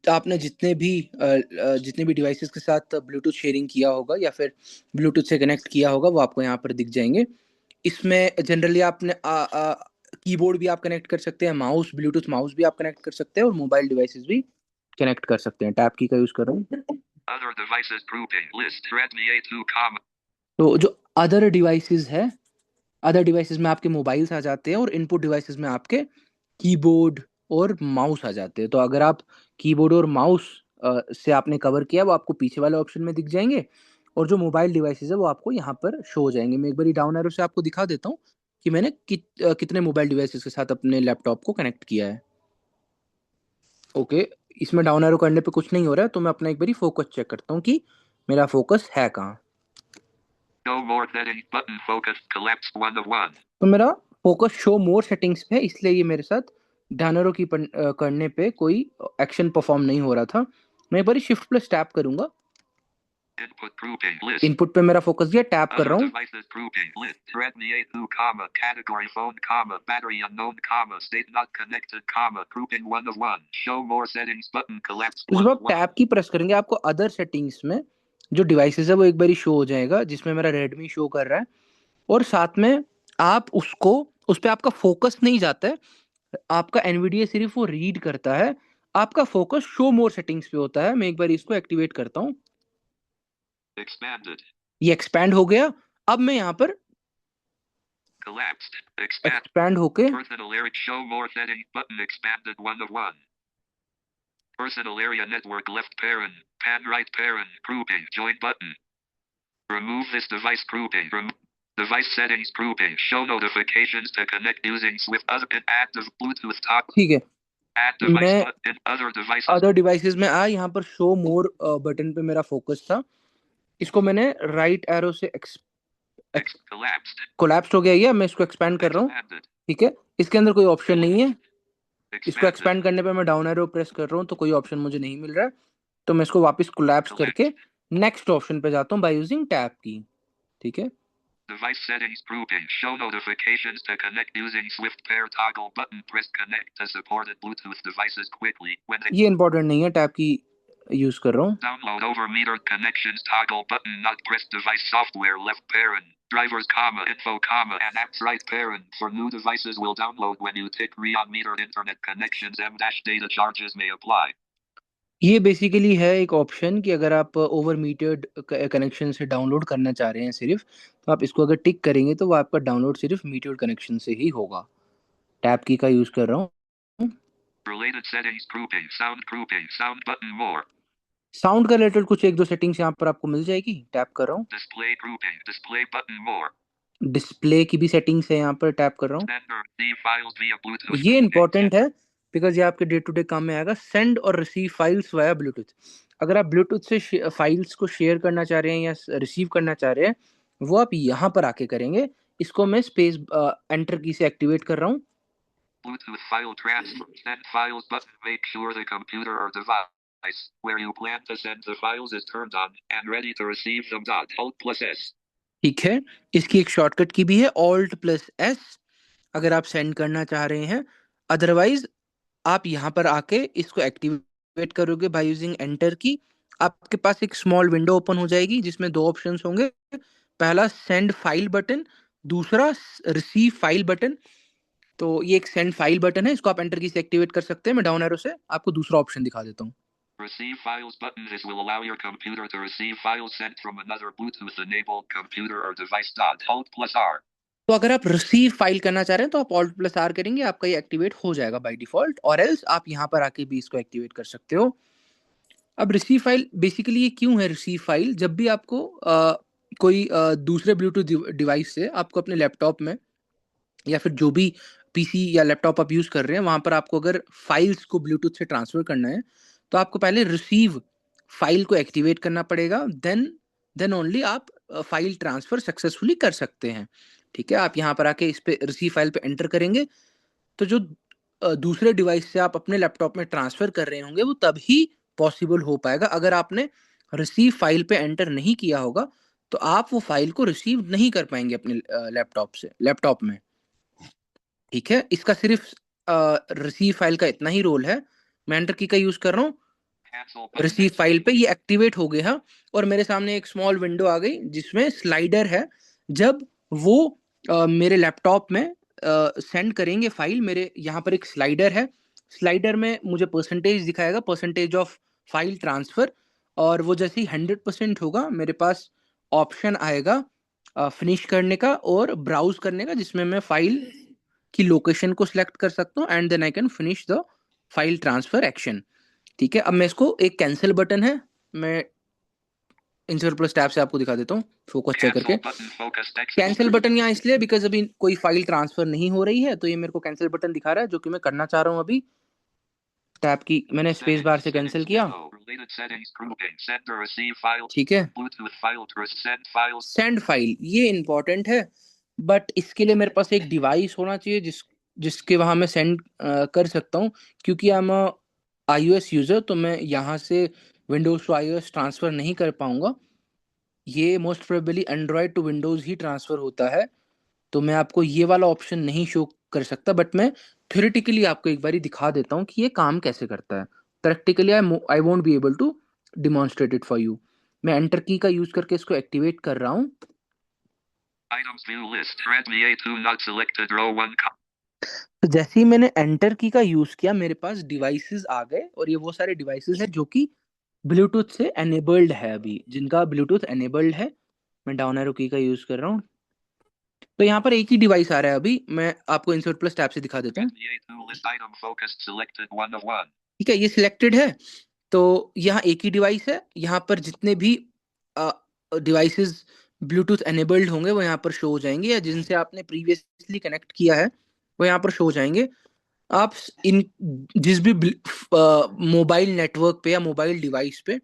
आपने जितने भी डिवाइसेस के साथ ब्लूटूथ शेयरिंग किया होगा या फिर ब्लूटूथ से कनेक्ट किया होगा वो आपको यहाँ पर दिख जाएंगे। इसमें जनरली आपने कीबोर्ड भी आप कनेक्ट कर सकते हैं, ब्लूटूथ माउस भी आप कनेक्ट कर सकते हैं और मोबाइल डिवाइसेस भी कनेक्ट कर सकते हैं। टैब की का यूज कर रहा हूँ। Other devices grouping list. Redmi A2, तो जो अदर डिवाइसेस है, अदर डिवाइसेस में आपके मोबाइल्स आ जाते हैं और इनपुट डिवाइसेस में आपके कीबोर्ड और माउस आ जाते हैं। तो अगर आप कीबोर्ड और माउस से आपने कवर किया वो आपको पीछे वाले ऑप्शन में दिख जाएंगे और जो मोबाइल डिवाइसेस है वो आपको यहाँ पर शो हो जाएंगे। मैं एक बार डाउन एरो से आपको दिखा देता हूँ कि मैंने कितने मोबाइल डिवाइसेस के साथ अपने लैपटॉप को कनेक्ट किया है। ओके, इसमें डाउन एरो करने पे कुछ नहीं हो रहा है तो मैं अपना एक बारी फोकस चेक करता हूँ कि मेरा फोकस है कहाँ। No more settings button focus collapsed 1 of 1. तो मेरा फोकस शो मोर सेटिंग्स पे है, इसलिए ये मेरे साथ डाउन एरो की करने पे कोई एक्शन परफॉर्म नहीं हो रहा था। मैं एक बारी शिफ्ट प्लस टैप करूंगा। Input grouping list. इनपुट पे मेरा फोकस गया, टैप कर रहा हूँ। Devices grouping list. Redmi A2, category phone, battery unknown, state not connected, grouping 1 of 1. Show more settings button collapsed. तो जब आप टैप की प्रेस करेंगे आपको अदर सेटिंग्स में जो डिवाइसेस है वो एक बारी शो हो जाएगा, जिसमें मेरा रेडमी शो कर रहा है और साथ में आप उस पे आपका फोकस नहीं जाता है, आपका एनवीडिया सिर्फ वो रीड करता है, आपका फोकस शो मोर सेटिंग्स पे होता है। मैं एक बार इसको एक्टिवेट करता हूँ। Expanded. ये एक्सपैंड हो गया। अब मैं यहाँ पर Collapsed. एक्सपैंड होके Personal lyric show more settings button expanded 1 of 1. Personal area network left parent, pan right parent, grouping, join button. Remove this device grouping. Device settings grouping. Show notifications to connect using Swift other active Bluetooth talk. ठीक है, Add device मैं button other devices. Other devices में आया, यहाँ पर show मोर button पे मेरा focus था, इसको मैंने राइट एरो से कोलैप्स्ड हो गया ये, मैं इसको एक्सपैंड कर रहा हूँ। ठीक है, इसके अंदर कोई ऑप्शन नहीं है, इसको एक्सपैंड करने पे मैं डाउन एरो प्रेस कर रहा हूँ तो कोई ऑप्शन मुझे नहीं मिल रहा है, तो मैं इसको वापस कोलैप्स करके नेक्स्ट ऑप्शन पे जाता हूँ बाय यूजिंग टैब की। ठीक है, Device settings grouping. Show notifications to connect using Swift pair toggle button. Press connect to supported Bluetooth devices quickly when they... ये इंपॉर्टेंट नहीं है, टैब की यूज कर रहा हूँ। Download over meter connections toggle button not press device software left parent. Drivers, info, and apps right parent for new devices will download when you tick re on metered internet connections. M-data charges may apply. ये basically है एक option कि अगर आप over metered connection से download करना चाह रहे हैं सिर्फ, तो आप इसको अगर टिक करेंगे तो वो आपका डाउनलोड सिर्फ मीटर्ड कनेक्शन से ही होगा। टैब की का यूज कर रहा हूँ। Related settings grouping, sound button more. Sound का रिलेटेड कुछ एक दो सेटिंग्स यहाँ पर आपको मिल जाएगी, टैप कर रहा हूँ। Display grouping, display button more. Display की भी सेटिंग्स है, यहाँ पर टैप कर रहा हूँ। ये इंपॉर्टेंट है बिकॉज ये आपके डे टू डे काम में आएगा। सेंड और रिसीव फाइल्स वाया ब्लूटूथ। अगर आप ब्लूटूथ से फाइल्स को शेयर करना चाह रहे हैं या रिसीव करना चाह रहे हैं, वो आप यहाँ पर आके करेंगे। इसको मैं स्पेस एंटर की से एक्टिवेट कर रहा हूँ। Bluetooth file transfer, send files button. Make sure the computer or device where you plan to send the files is turned on and ready to receive them. Alt+S. ठीक है, इसकी एक shortcut की भी है, Alt+S, अगर आप सेंड करना चाह रहे हैं। अदरवाइज आप यहाँ पर आके इसको एक्टिवेट करोगे बाय यूजिंग एंटर की, आपके पास एक स्मॉल विंडो ओपन हो जाएगी जिसमें दो ऑप्शंस होंगे, पहला सेंड फाइल बटन, दूसरा रिसीव फाइल बटन। तो ये एक सेंड फाइल बटन है, इसको आप एंटर की से एक्टिवेट कर सकते हैं। मैं डाउन एरो से आपको दूसरा ऑप्शन दिखा देता हूँ। Receive files button. This will allow your computer to receive files sent from another Bluetooth enabled computer or device. Alt+R. तो अगर आप रिसीव फाइल करना चाह रहे हैं तो आप Alt+R करेंगे, आपका ये एक्टिवेट हो जाएगा बाय डिफॉल्ट, और एल्स आप यहाँ पर आके भी इसको एक्टिवेट कर सकते हो। अब रिसीव फाइल बेसिकली ये क्यों है? रिसीव फाइल जब भी आपको कोई दूसरे ब्लूटूथ डिवाइस से आपको अपने लैपटॉप में या फिर जो भी पीसी या लैपटॉप आप यूज कर रहे हैं वहां पर आपको अगर फाइल्स को ब्लूटूथ से ट्रांसफर करना है, तो आपको पहले रिसीव फाइल को एक्टिवेट करना पड़ेगा, देन ओनली आप फाइल ट्रांसफर सक्सेसफुली कर सकते हैं। ठीक है, आप यहाँ पर आके इस पे रिसीव फाइल पे एंटर करेंगे तो जो दूसरे डिवाइस से आप अपने लैपटॉप में ट्रांसफर कर रहे होंगे वो तभी पॉसिबल हो पाएगा। अगर आपने रिसीव फाइल पे एंटर नहीं किया होगा तो आप वो फाइल को रिसीव नहीं कर पाएंगे अपने लैपटॉप में। ठीक है, इसका सिर्फ रिसीव फाइल का इतना ही रोल है। मैं एंटर की का यूज कर रहा हूँ, रिसीव फाइल पे ये एक्टिवेट हो गया और मेरे सामने एक स्मॉल विंडो आ गई जिसमें स्लाइडर है। जब वो मेरे लैपटॉप में सेंड करेंगे फाइल, मेरे यहाँ पर एक स्लाइडर है, स्लाइडर में मुझे परसेंटेज दिखाएगा, परसेंटेज ऑफ फाइल ट्रांसफर, और वो जैसे ही 100% होगा मेरे पास ऑप्शन आएगा फिनिश करने का और ब्राउज करने का, जिसमें मैं फाइल की लोकेशन को सिलेक्ट कर सकता हूँ and then I can finish the file transfer action. ठीक है, अब मैं इसको एक कैंसिल बटन है, मैं इंसर्ट प्लस टैब से आपको दिखा देता हूँ फोकस चेक करके। कैंसिल बटन यहाँ इसलिए बिकॉज अभी कोई फाइल ट्रांसफर नहीं हो रही है, तो ये मेरे को कैंसिल बटन दिखा रहा है जो कि मैं करना चाह रहा हूँ अभी। टैब की मैंने स्पेस बार से कैंसिल किया। ठीक है, सेंड फाइल ये इंपॉर्टेंट है, बट इसके लिए मेरे पास एक डिवाइस होना चाहिए जिसके वहां मैं सेंड कर सकता हूँ। क्योंकि आई एम iOS यूजर, तो मैं यहाँ से विंडोज टू iOS ट्रांसफर नहीं कर पाऊंगा। ये most probably Android to Windows ही ट्रांसफर होता है, तो मैं आपको ये वाला ऑप्शन नहीं शो कर सकता, बट मैं थ्योरेटिकली आपको एक बारी दिखा देता हूँ कि ये काम कैसे करता है। Practically I won't be able to demonstrate it for you. मैं एंटर की का यूज करके इसको एक्टिवेट कर रहा हूँ। तो जैसे ही मैंने एंटर की का यूज किया मेरे पास डिवाइसेस आ गए, और ये वो सारे डिवाइसेस हैं जो कि ब्लूटूथ से एनेबल्ड है, अभी जिनका ब्लूटूथ एनेबल्ड है। मैं डाउन एरो की का यूज कर रहा हूँ, तो यहाँ पर एक ही डिवाइस आ रहा है। अभी मैं आपको इंसर्ट प्लस टैब से दिखा देता हूँ। ठीक है, ये सिलेक्टेड है। तो यहाँ एक ही डिवाइस है, यहाँ पर जितने भी डिवाइसेस ब्लूटूथ एनेबल्ड होंगे वो यहाँ पर शो हो जाएंगे, या जिनसे आपने प्रीवियसली कनेक्ट किया है वो यहाँ पर शो हो जाएंगे। आप इन जिस भी मोबाइल नेटवर्क पे या मोबाइल डिवाइस पे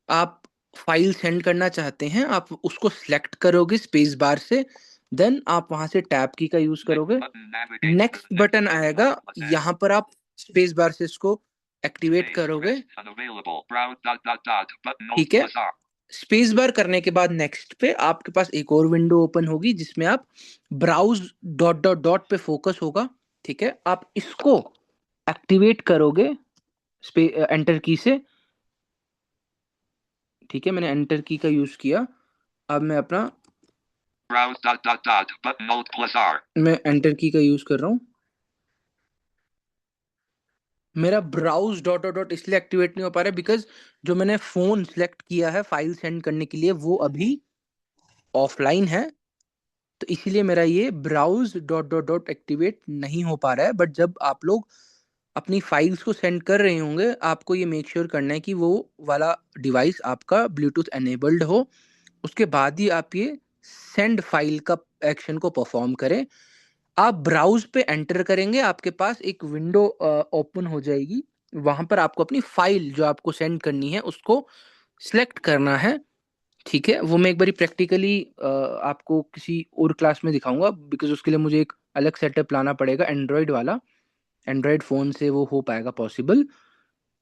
आप फाइल सेंड करना चाहते हैं, आप उसको सिलेक्ट करोगे स्पेस बार से, देन आप वहां से टैब की का यूज करोगे। नेक्स्ट बटन आएगा, यहाँ पर आप स्पेस बार से इसको एक्टिवेट करोगे। ठीक है, स्पेस बार करने के बाद नेक्स्ट पे आपके पास एक और विंडो ओपन होगी जिसमें आप ब्राउज डॉट डॉट डॉट पे फोकस होगा। ठीक है, आप इसको एक्टिवेट करोगे एंटर की से। ठीक है, मैंने एंटर की का यूज किया। अब मैं अपना Browse dot dot dot button Alt plus R. मैं एंटर की का यूज कर रहा हूँ। मेरा ब्राउज डॉट डॉट डॉट इसलिए एक्टिवेट नहीं हो पा रहा है बिकॉज जो मैंने फोन सेलेक्ट किया है फाइल सेंड करने के लिए वो अभी ऑफलाइन है, तो इसीलिए मेरा ये browse dot dot dot activate नहीं हो पा रहा है। बट जब आप लोग अपनी फाइल्स को सेंड कर रहे होंगे, आपको ये मेक श्योर करना है कि वो वाला डिवाइस आपका ब्लूटूथ एनेबल्ड हो, उसके बाद ही आप ये सेंड फाइल का एक्शन को परफॉर्म करें। आप ब्राउज पे एंटर करेंगे, आपके पास एक विंडो ओपन हो जाएगी, वहां पर आपको अपनी फाइल जो आपको सेंड करनी है उसको सिलेक्ट करना है। ठीक है, वो मैं एक बारी प्रैक्टिकली आपको किसी और क्लास में दिखाऊंगा, बिकॉज उसके लिए मुझे एक अलग सेटअप लाना पड़ेगा एंड्रॉयड वाला। एंड्रॉयड फ़ोन से वो हो पाएगा पॉसिबल।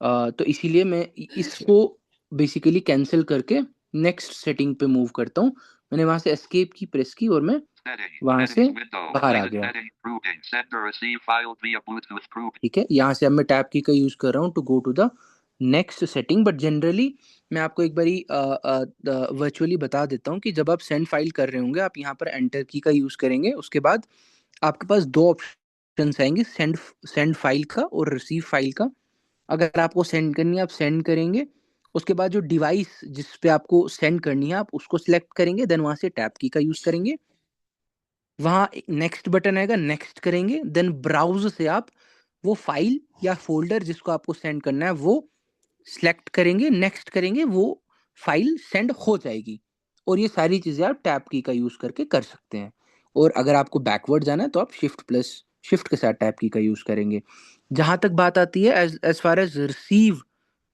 तो इसीलिए मैं इसको बेसिकली कैंसिल करके नेक्स्ट सेटिंग पे मूव करता हूँ। मैंने वहां से एस्केप की प्रेस की और मैं वहां से बाहर आ गया। ठीक है, यहाँ से अब मैं टैब की का यूज कर रहा हूँ to go to the next setting. But generally मैं आपको एक बारी वर्चुअली बता देता हूँ कि जब आप सेंड फाइल कर रहे होंगे, आप यहाँ पर एंटर की का यूज करेंगे। उसके बाद आपके पास दो ऑप्शन आएंगे, सेंड सेंड फाइल का और रिसीव फाइल का। अगर आपको सेंड करनी है आप सेंड करेंगे, उसके बाद जो डिवाइस जिस पे आपको सेंड करनी है आप उसको सिलेक्ट करेंगे, देन वहां से टैब की का यूज करेंगे। वहां एक नेक्स्ट बटन आएगा, नेक्स्ट करेंगे, देन ब्राउज से आप वो फाइल या फोल्डर जिसको आपको सेंड करना है वो सिलेक्ट करेंगे, नेक्स्ट करेंगे, वो फाइल सेंड हो जाएगी। और ये सारी चीजें आप टैब की का यूज करके कर सकते हैं। और अगर आपको बैकवर्ड जाना है तो आप शिफ्ट के साथ टैब की का यूज करेंगे। जहां तक बात आती है as far as receive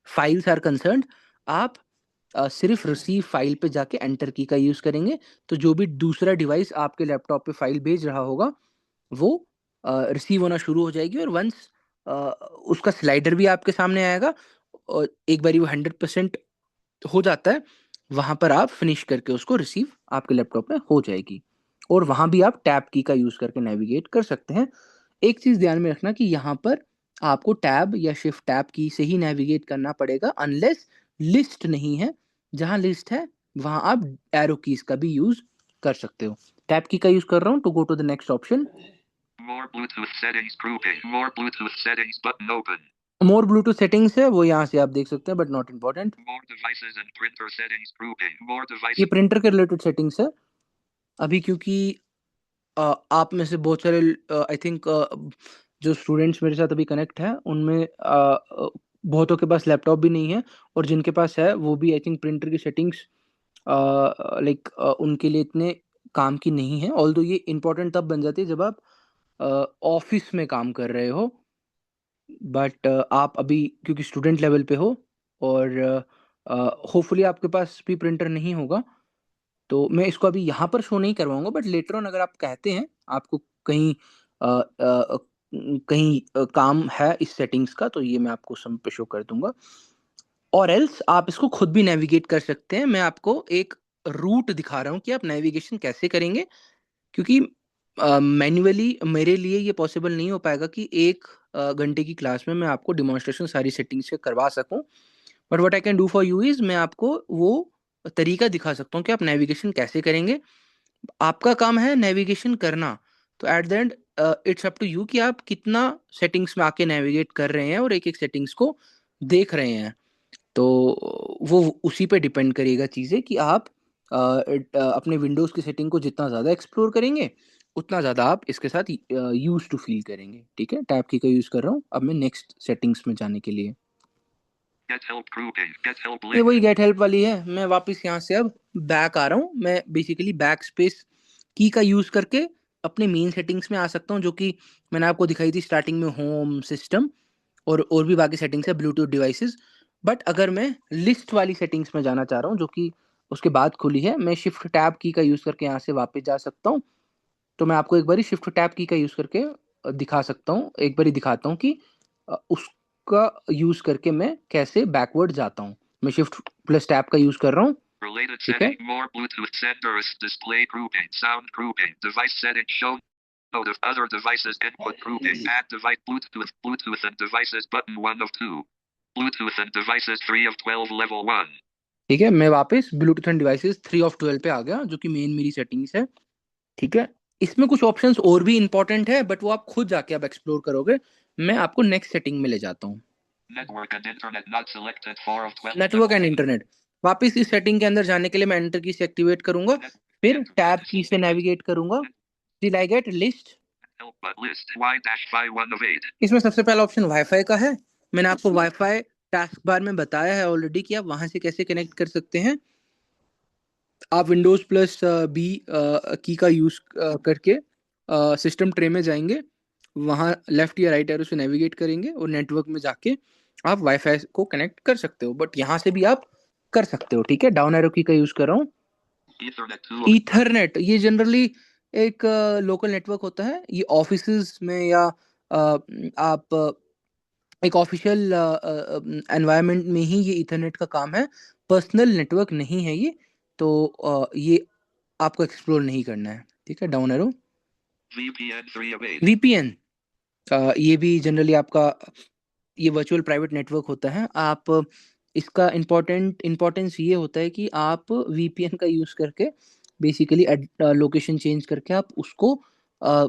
files are concerned, आप सिर्फ रिसीव फाइल पे जाके एंटर की का यूज करेंगे। तो जो भी दूसरा डिवाइस आपके लैपटॉप पे फाइल भेज रहा होगा वो रिसीव होना शुरू हो जाएगी। और वंस उसका स्लाइडर भी आपके सामने आएगा, और एक बारी वो 100% हो जाता है, वहां पर आप फिनिश करके उसको रिसीव आपके लैपटॉप में हो जाएगी। और वहां भी आप टैब की का यूज करके नेविगेट कर सकते हैं। एक चीज ध्यान में रखना कि यहाँ पर आपको टैब या शिफ्ट टैब की से ही नेविगेट करना पड़ेगा, अनलेस लिस्ट नहीं है। जहां लिस्ट है वहां आप एरो कीज का भी यूज कर सकते हो। टैब की का यूज कर रहा हूँ to go to the next option. More Bluetooth settings grouping. More Bluetooth settings button open. More Bluetooth settings है, वो यहाँ से आप देख सकते हैं, but not important. More devices and printer settings grouping. More ये devices. प्रिंटर के रिलेटेड सेटिंग्स है। अभी क्योंकि आप में से बहुत सारे आई थिंक जो स्टूडेंट्स मेरे साथ अभी कनेक्ट है उनमें बहुतों के पास लैपटॉप भी नहीं है, और जिनके पास है वो भी आई थिंक प्रिंटर की सेटिंग्स लाइक उनके लिए इतने काम की नहीं है। ऑल्दो ये इम्पोर्टेंट तब बन जाती है जब आप ऑफिस में काम कर रहे हो। बट आप अभी क्योंकि स्टूडेंट लेवल पे हो और होपफुली आपके पास भी प्रिंटर नहीं होगा, तो मैं इसको अभी यहाँ पर शो नहीं करवाऊंगा। बट लेटर ऑन अगर आप कहते हैं आपको कहीं काम है इस सेटिंग्स का, तो ये मैं आपको समय पे शो कर दूंगा। और एल्स आप इसको खुद भी नेविगेट कर सकते हैं। मैं आपको एक रूट दिखा रहा हूँ कि आप नेविगेशन कैसे करेंगे, क्योंकि मैन्युअली मेरे लिए ये पॉसिबल नहीं हो पाएगा कि एक घंटे की क्लास में मैं आपको डिमॉन्स्ट्रेशन सारी सेटिंग्स से करवा सकूं। But what I can do for you is मैं आपको वो तरीका दिखा सकता हूँ कि आप नेविगेशन कैसे करेंगे। आपका काम है नेविगेशन करना, तो at the end it's up to you कि आप कितना सेटिंग्स में आके नेविगेट कर रहे हैं और एक एक सेटिंग्स को देख रहे हैं। तो वो उसी पे डिपेंड करेगा चीज़ें कि आप अपने विंडोज़ की सेटिंग को जितना ज़्यादा एक्सप्लोर करेंगे उतना ज़्यादा आप इसके साथ यूज टू फील करेंगे। ठीक है, टैब की का यूज़ कर रहा हूँ। अब मैं नेक्स्ट सेटिंग्स में जाने के लिए, Get help grouping. Get help ये link. वही गेट हेल्प वाली है। मैं वापस यहाँ से अब बैक आ रहा हूँ। मैं बेसिकली बैक स्पेस की का यूज़ करके अपने मेन सेटिंग्स में आ सकता हूँ, जो कि मैंने आपको दिखाई थी स्टार्टिंग में, होम, सिस्टम और भी बाकी सेटिंग्स है, ब्लूटूथ डिवाइसेस। बट अगर मैं लिस्ट वाली सेटिंग्स में जाना चाह रहा हूँ, जो कि उसके बाद खुली है, मैं शिफ्ट टैब की का यूज़ करके यहाँ से वापस जा सकता हूँ। तो मैं आपको एक बारी शिफ्ट टैब की का यूज़ करके दिखा सकता हूँ, एक बारी दिखाता हूँ कि उसका यूज़ करके मैं कैसे बैकवर्ड जाता हूँ। मैं शिफ्ट प्लस टैब का यूज़ कर रहा हूँ। Related ठीक है, setting. More Bluetooth senders. Display grouping. Sound grouping. Device settings. Show note of other devices. Input grouping. Add device Bluetooth. Bluetooth and devices button 1 of 2. Bluetooth and devices 3 of 12 level 1. ठीक है, मैं वापस Bluetooth and devices 3 of 12 पे आ गया, जो कि main मेरी settings है। ठीक है, इसमें कुछ ऑप्शंस और भी इंपॉर्टेंट है, बट वो आप खुद जाके अब एक्सप्लोर करोगे। मैं आपको नेक्स्ट सेटिंग में ले जाता हूँ, Network and internet not selected 4 of 12 network level and 2. Internet. वापस इस सेटिंग के अंदर जाने के लिए मैं एंटर की से एक्टिवेट करूंगा, फिर टैब की से नेविगेट करूंगा till I get list. Help but list. Y-5 1 of 8. इसमें सबसे पहला ऑप्शन वाईफाई का है। मैंने आपको वाईफाई टास्क बार में बताया है ऑलरेडी कि आप वहां से कैसे कनेक्ट कर सकते हैं। आप विंडोज प्लस बी की का यूज करके सिस्टम ट्रे में जाएंगे, वहां लेफ्ट या राइट एरो से नेविगेट करेंगे और नेटवर्क में जाके आप वाईफाई को कनेक्ट कर सकते हो। बट यहाँ से भी आप कर सकते हो। ठीक है, डाउन एरो की का यूज कर रहा हूँ। Ethernet 2 of ईथरनेट, ये जनरली एक लोकल नेटवर्क होता है। ये ऑफिसेज में या आप एक ऑफिशियल एनवायरनमेंट में ही ये ईथरनेट का काम है। पर्सनल नेटवर्क नहीं है ये, तो ये आपको एक्सप्लोर नहीं करना है। ठीक है, down arrow. VPN 3 of 8. VPN, ये भी जनरली आपका ये वर्चुअल प्राइवेट नेटवर्क होता है। आप इसका इम्पोर्टेंस ये होता है कि आप वीपीएन का यूज़ करके बेसिकली लोकेशन चेंज करके आप उसको अ,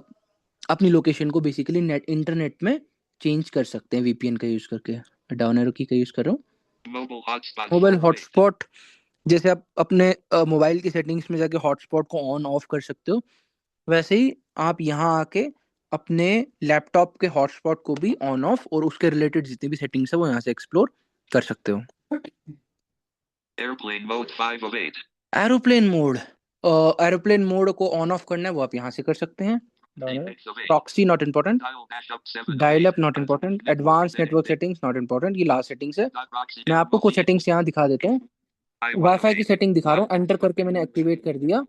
अपनी लोकेशन को बेसिकली नेट इंटरनेट में चेंज कर सकते हैं वीपीएन का यूज़ करके। डाउन एरो की का यूज़ कर रहा हूँ। Mobile hotspot mobile 4 of 8. Hotspot, जैसे आप अपने मोबाइल की सेटिंग्स में जाके हॉटस्पॉट को ऑन ऑफ कर सकते हो, वैसे ही आप यहाँ आके अपने लैपटॉप के हॉटस्पॉट को भी ऑन ऑफ और उसके रिलेटेड जितनी भी सेटिंग्स है वो यहाँ से एक्सप्लोर कर सकते हो। Airplane mode 5 of 8. Aeroplane mode, aeroplane mode को ऑन ऑफ करना है वो आप यहाँ से कर सकते हैं। 6 of 8. Proxy not important, Dial dash up 7 of dial 8. Up not important, Network advance setting. Network settings not important, ये लास्ट सेटिंग्स है। Proxy मैं आपको कुछ MOC. सेटिंग्स यहाँ दिखा देता हूँ। I1 of वाईफाई की 8. सेटिंग दिखा रहा हूँ, एंटर करके मैंने एक्टिवेट कर दिया।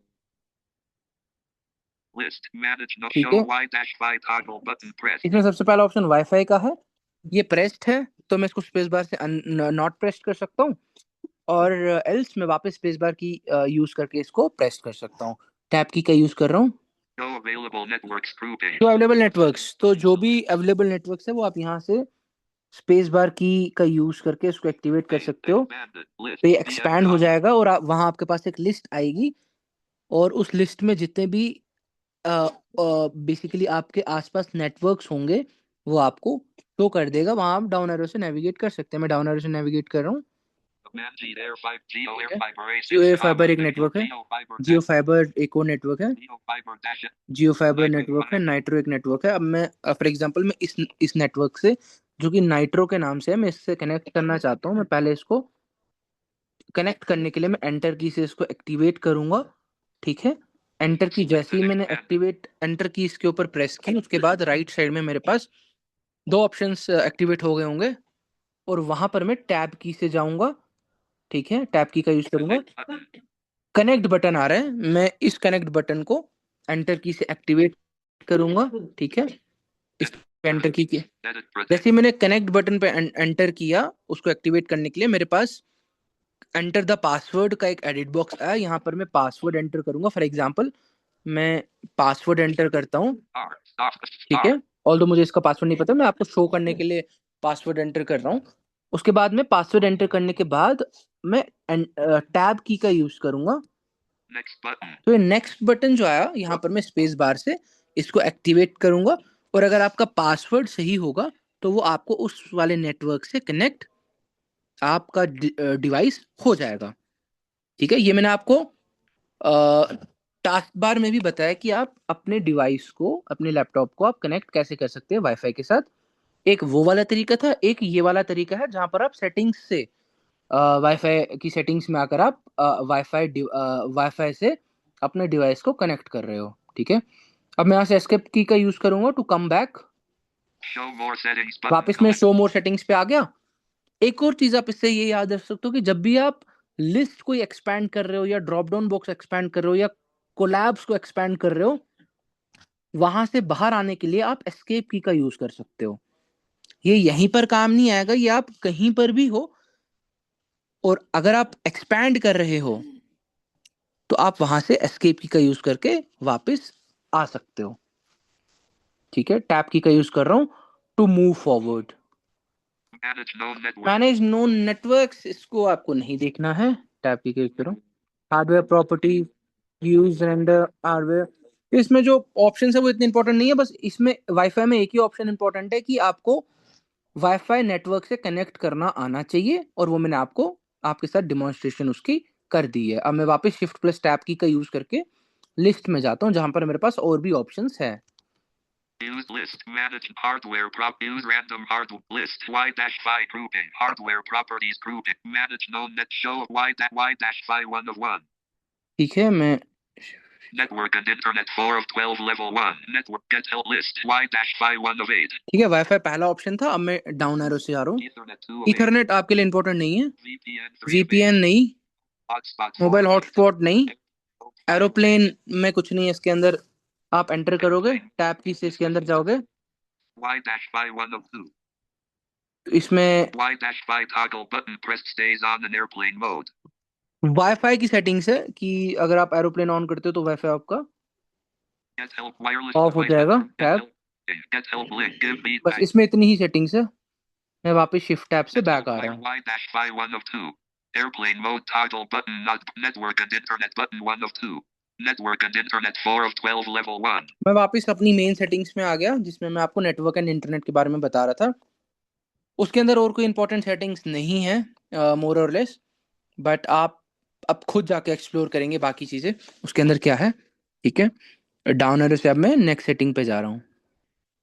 List. Manage no ठीक show है, Y-5 toggle button pressed. इसमें सबसे पहला ऑप्शन वाईफाई का है, ये प्रेस्ड है, तो मैं इसको स्पेस बार से नॉट प्रेस कर सकता हूँ, और एल्स मैं वापस स्पेस बार की यूज करके इसको प्रेस कर सकता हूँ। टैब की का यूज कर रहा हूँ। Show available networks grouping. जो अवेलेबल नेटवर्क्स, तो जो भी अवेलेबल नेटवर्क्स है वो आप यहाँ से स्पेस बार की का यूज करके इसको एक्टिवेट कर सकते हो। Expanded. List. तो ये VM एक्सपैंड हो copy. जाएगा और वहाँ आपके पास एक लिस्ट आएगी, और उस लिस्ट में जितने भी बेसिकली आपके आसपास नेटवर्क्स होंगे वो आपको शो कर देगा। वहाँ आप डाउन एरो से नेविगेट कर सकते हैं। मैं डाउन एरो से नेविगेट कर रहा हूँ। Command G Air 5 Geo ठीक Air है, Fiber जियो A6 एयर comma फाइबर एक 6 नेटवर्क है, Geo Fiber जियो dash फाइबर एक और नेटवर्क है, Geo Fiber dash जियो फाइबर Nitro नेटवर्क है, 5. नाइट्रो एक नेटवर्क है। अब मैं फॉर एग्जांपल मैं इस नेटवर्क से, जो कि नाइट्रो के नाम से है, मैं इससे कनेक्ट करना चाहता हूँ। मैं पहले इसको कनेक्ट करने के लिए मैं एंटर की से इसको एक्टिवेट करूंगा। ठीक है, एंटर की जैसे ही मैंने एक्टिवेट एंटर की इसके ऊपर प्रेस की, उसके बाद राइट साइड में मेरे पास दो ऑप्शंस एक्टिवेट हो गए होंगे, और वहां पर मैं टैब की से जाऊंगा। ठीक है, टैब की का यूज करूंगा। कनेक्ट बटन आ रहा है, मैं इस कनेक्ट बटन को एंटर की से एक्टिवेट करूंगा। ठीक है, इस एंटर की जैसे ही मैंने कनेक्ट बटन पे एंटर किया, उसको एक्टिवेट करने के लिए मेरे पास एंटर द पासवर्ड का एक एडिट बॉक्स आया। यहाँ पर मैं पासवर्ड एंटर करूंगा। फॉर एग्जांपल मैं पासवर्ड एंटर करता हूँ। ठीक है, ऑल्दो मुझे इसका पासवर्ड नहीं पता, मैं आपको शो करने के लिए पासवर्ड एंटर कर रहा हूँ। उसके बाद में पासवर्ड एंटर करने के बाद मैं टैब की का यूज करूंगा। तो ये नेक्स्ट बटन जो आया यहाँ पर, मैं स्पेस बार से इसको एक्टिवेट करूंगा, और अगर आपका पासवर्ड सही होगा तो वो आपको उस वाले नेटवर्क से कनेक्ट आपका डिवाइस हो जाएगा। ठीक है, ये मैंने आपको टास्क बार में भी बताया कि आप अपने डिवाइस को, अपने लैपटॉप को आप कनेक्ट कैसे कर सकते हैं वाईफाई के साथ। एक वो वाला तरीका था, एक ये वाला तरीका है जहां पर आप सेटिंग्स से, वाईफाई की सेटिंग्स में आकर आप वाईफाई से अपने डिवाइस को कनेक्ट कर रहे हो। ठीक है, अब मैं यहाँ से एस्केप की का यूज करूंगा to come back. Show more settings button. वापस मैं शो मोर सेटिंग्स पे आ गया। एक और चीज आप इससे ये याद रख सकते हो कि जब भी आप लिस्ट को एक्सपैंड कर रहे हो, या ड्रॉप डाउन बॉक्स एक्सपैंड कर रहे हो, या कोलैब्स को एक्सपैंड कर रहे हो, वहां से बाहर आने के लिए आप एस्केप की का यूज कर सकते हो। ये यहीं पर काम नहीं आएगा, ये आप कहीं पर भी हो, और अगर आप एक्सपैंड कर रहे हो तो आप वहां से एस्केप की का यूज करके वापस आ सकते हो। ठीक है, टैप की का यूज कर रहा हूं to move forward. Manage known network. Manage known networks, इसको आपको नहीं देखना है, टैप की का यूज करो। Hardware property, use render hardware, इसमें जो ऑप्शन है वो इतने इंपॉर्टेंट नहीं है। बस इसमें वाईफाई में एक ही ऑप्शन इंपॉर्टेंट है कि आपको वाईफाई नेटवर्क से कनेक्ट करना आना चाहिए, और वो मैंने आपको आपके साथ डिमॉन्स्ट्रेशन उसकी कर दी है। अब मैं वापस शिफ्ट प्लस टैप की का यूज करके लिस्ट में जाता हूँ जहां पर मेरे पास और भी ऑप्शंस है। Use list. Manage hardware prop. Use random hard list. Y-5 grouping. Hardware properties grouping. Manage known net show Y-5 1 of 1. ठीक है, मैं Network and internet 4 of 12 level 1. Network get help list Y-5 1 of 8. ठीक है, wifi पहला option था, अब मैं down arrow से आ रहा हूँ। Ethernet 2 of 8. इथरनेट आपके लिए इंपॉर्टेंट नहीं है, VPN 3 of 8. वीपीएन नहीं, Hotspot 4 मोबाइल of 8. हॉटस्पॉट नहीं, 5 of 8. एरोप्लेन में कुछ नहीं है इसके अंदर। आप एंटर करोगे, Airplane. टैप की से इसके अंदर जाओगे, Y-5 1 of 2. तो इसमें Y-5 toggle button pressed stays on in airplane mode. Wifi की सेटिंग्स है कि अगर आप एरोप्लेन ऑन करते हो तो वाईफाई आपका Get help wireless ऑफ हो device. जाएगा। Get tap, help. Get help link. Give बस feedback. इसमें इतनी ही सेटिंग्स है। मैं वापस शिफ्ट टैप से Get बैक help आ रहा हूँ। Y-5 1 of 2. Airplane mode toggle button not network and internet button 1 of 2. Network and internet 4 of 12 level 1. मैं वापस अपनी मेन सेटिंग्स में आ गया जिसमें मैं आपको नेटवर्क एंड इंटरनेट के बारे में बता रहा था। उसके अंदर और कोई इंपॉर्टेंट सेटिंग्स नहीं है, मोर और लेस, बट आप अब खुद जाके एक्सप्लोर करेंगे बाकी चीजें उसके अंदर क्या है। ठीक है, डाउन एरो से अब मैं नेक्स्ट सेटिंग पे जा रहा हूँ।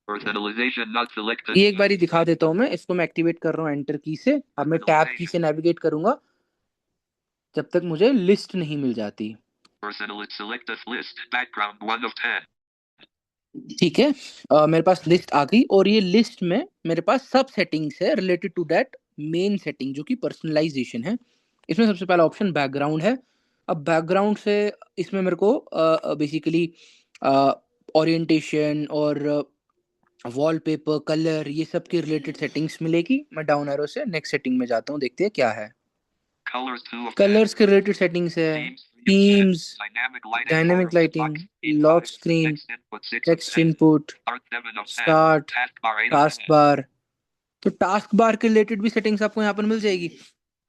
Personalization not selected. ये एक बारी दिखा देता हूँ, मैं इसको मैं एक्टिवेट कर रहा हूँ एंटर की से। अब मैं टैब की से नेविगेट करूंगा जब तक मुझे लिस्ट नहीं मिल जाती। Personalized selected list. Background 1 of 10. ठीक है, मेरे पास लिस्ट आ गई, और ये लिस्ट में मेरे पास सब सेटिंग्स है related to that main setting जो कि पर्सनलाइजेशन है। इसमें सबसे पहला ऑप्शन बैकग्राउंड है। अब बैकग्राउंड से इसमें मेरे को बेसिकली ओरिएंटेशन और वॉलपेपर, कलर, ये सब की रिलेटेड सेटिंग्स मिलेगी। मैं डाउन एरो से नेक्स्ट सेटिंग में जाता हूँ, देखते हैं क्या है। Colors 2 of 10. कलर्स के रिलेटेड सेटिंग्स है, Themes. Themes, Dynamic lighting. Dynamic lighting, lock screen, Text input 6 of text 10. Input, Art 7 of 10. Start, Taskbar 8 of task 10. बार। तो टास्क बार के रिलेटेड भी सेटिंग्स आपको यहाँ पर मिल जाएगी।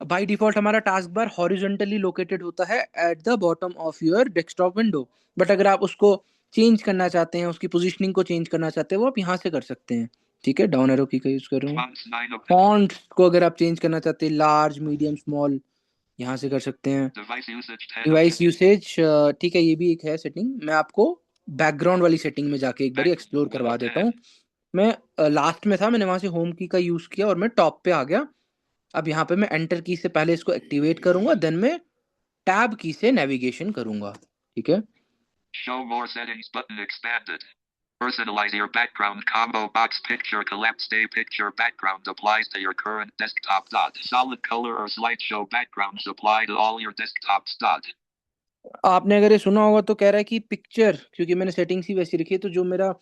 बाय डिफॉल्ट हमारा टास्क बार हॉरिजॉन्टली लोकेटेड होता है at the bottom of your desktop window, but अगर आप उसको चेंज करना चाहते हैं, उसकी पोजीशनिंग को चेंज करना चाहते हैं, वो आप यहाँ से कर सकते हैं। ठीक है, डाउन एरो की का यूज कर रहा हूँ। Fonts 9 of 10. फॉन्ट्स को अगर आप चेंज करना चाहते हैं, लार्ज, मीडियम, स्मॉल, यहाँ से कर सकते हैं। Device usage 10 of device 10. Usage, ठीक है, ये भी एक है सेटिंग। मैं आपको बैकग्राउंड वाली सेटिंग में जाके एक बार एक्सप्लोर करवा देता हूँ। मैं लास्ट में था, मैंने वहां से होम की का यूज किया और मैं टॉप पे आ गया। अब यहाँ पे मैं एंटर की से पहले इसको एक्टिवेट करूंगा, देन मैं टैब की से नेविगेशन करूंगा। ठीक है, Show more settings button expanded. Personalize your background combo box picture collapse stay picture background applies to your current desktop dot. Solid color or slideshow backgrounds apply to all your desktops dot. आपने अगर ये सुना होगा तो कह रहा है कि पिक्चर, क्योंकि मैंने सेटिंग्स ही वैसी रखी है, तो जो मेरा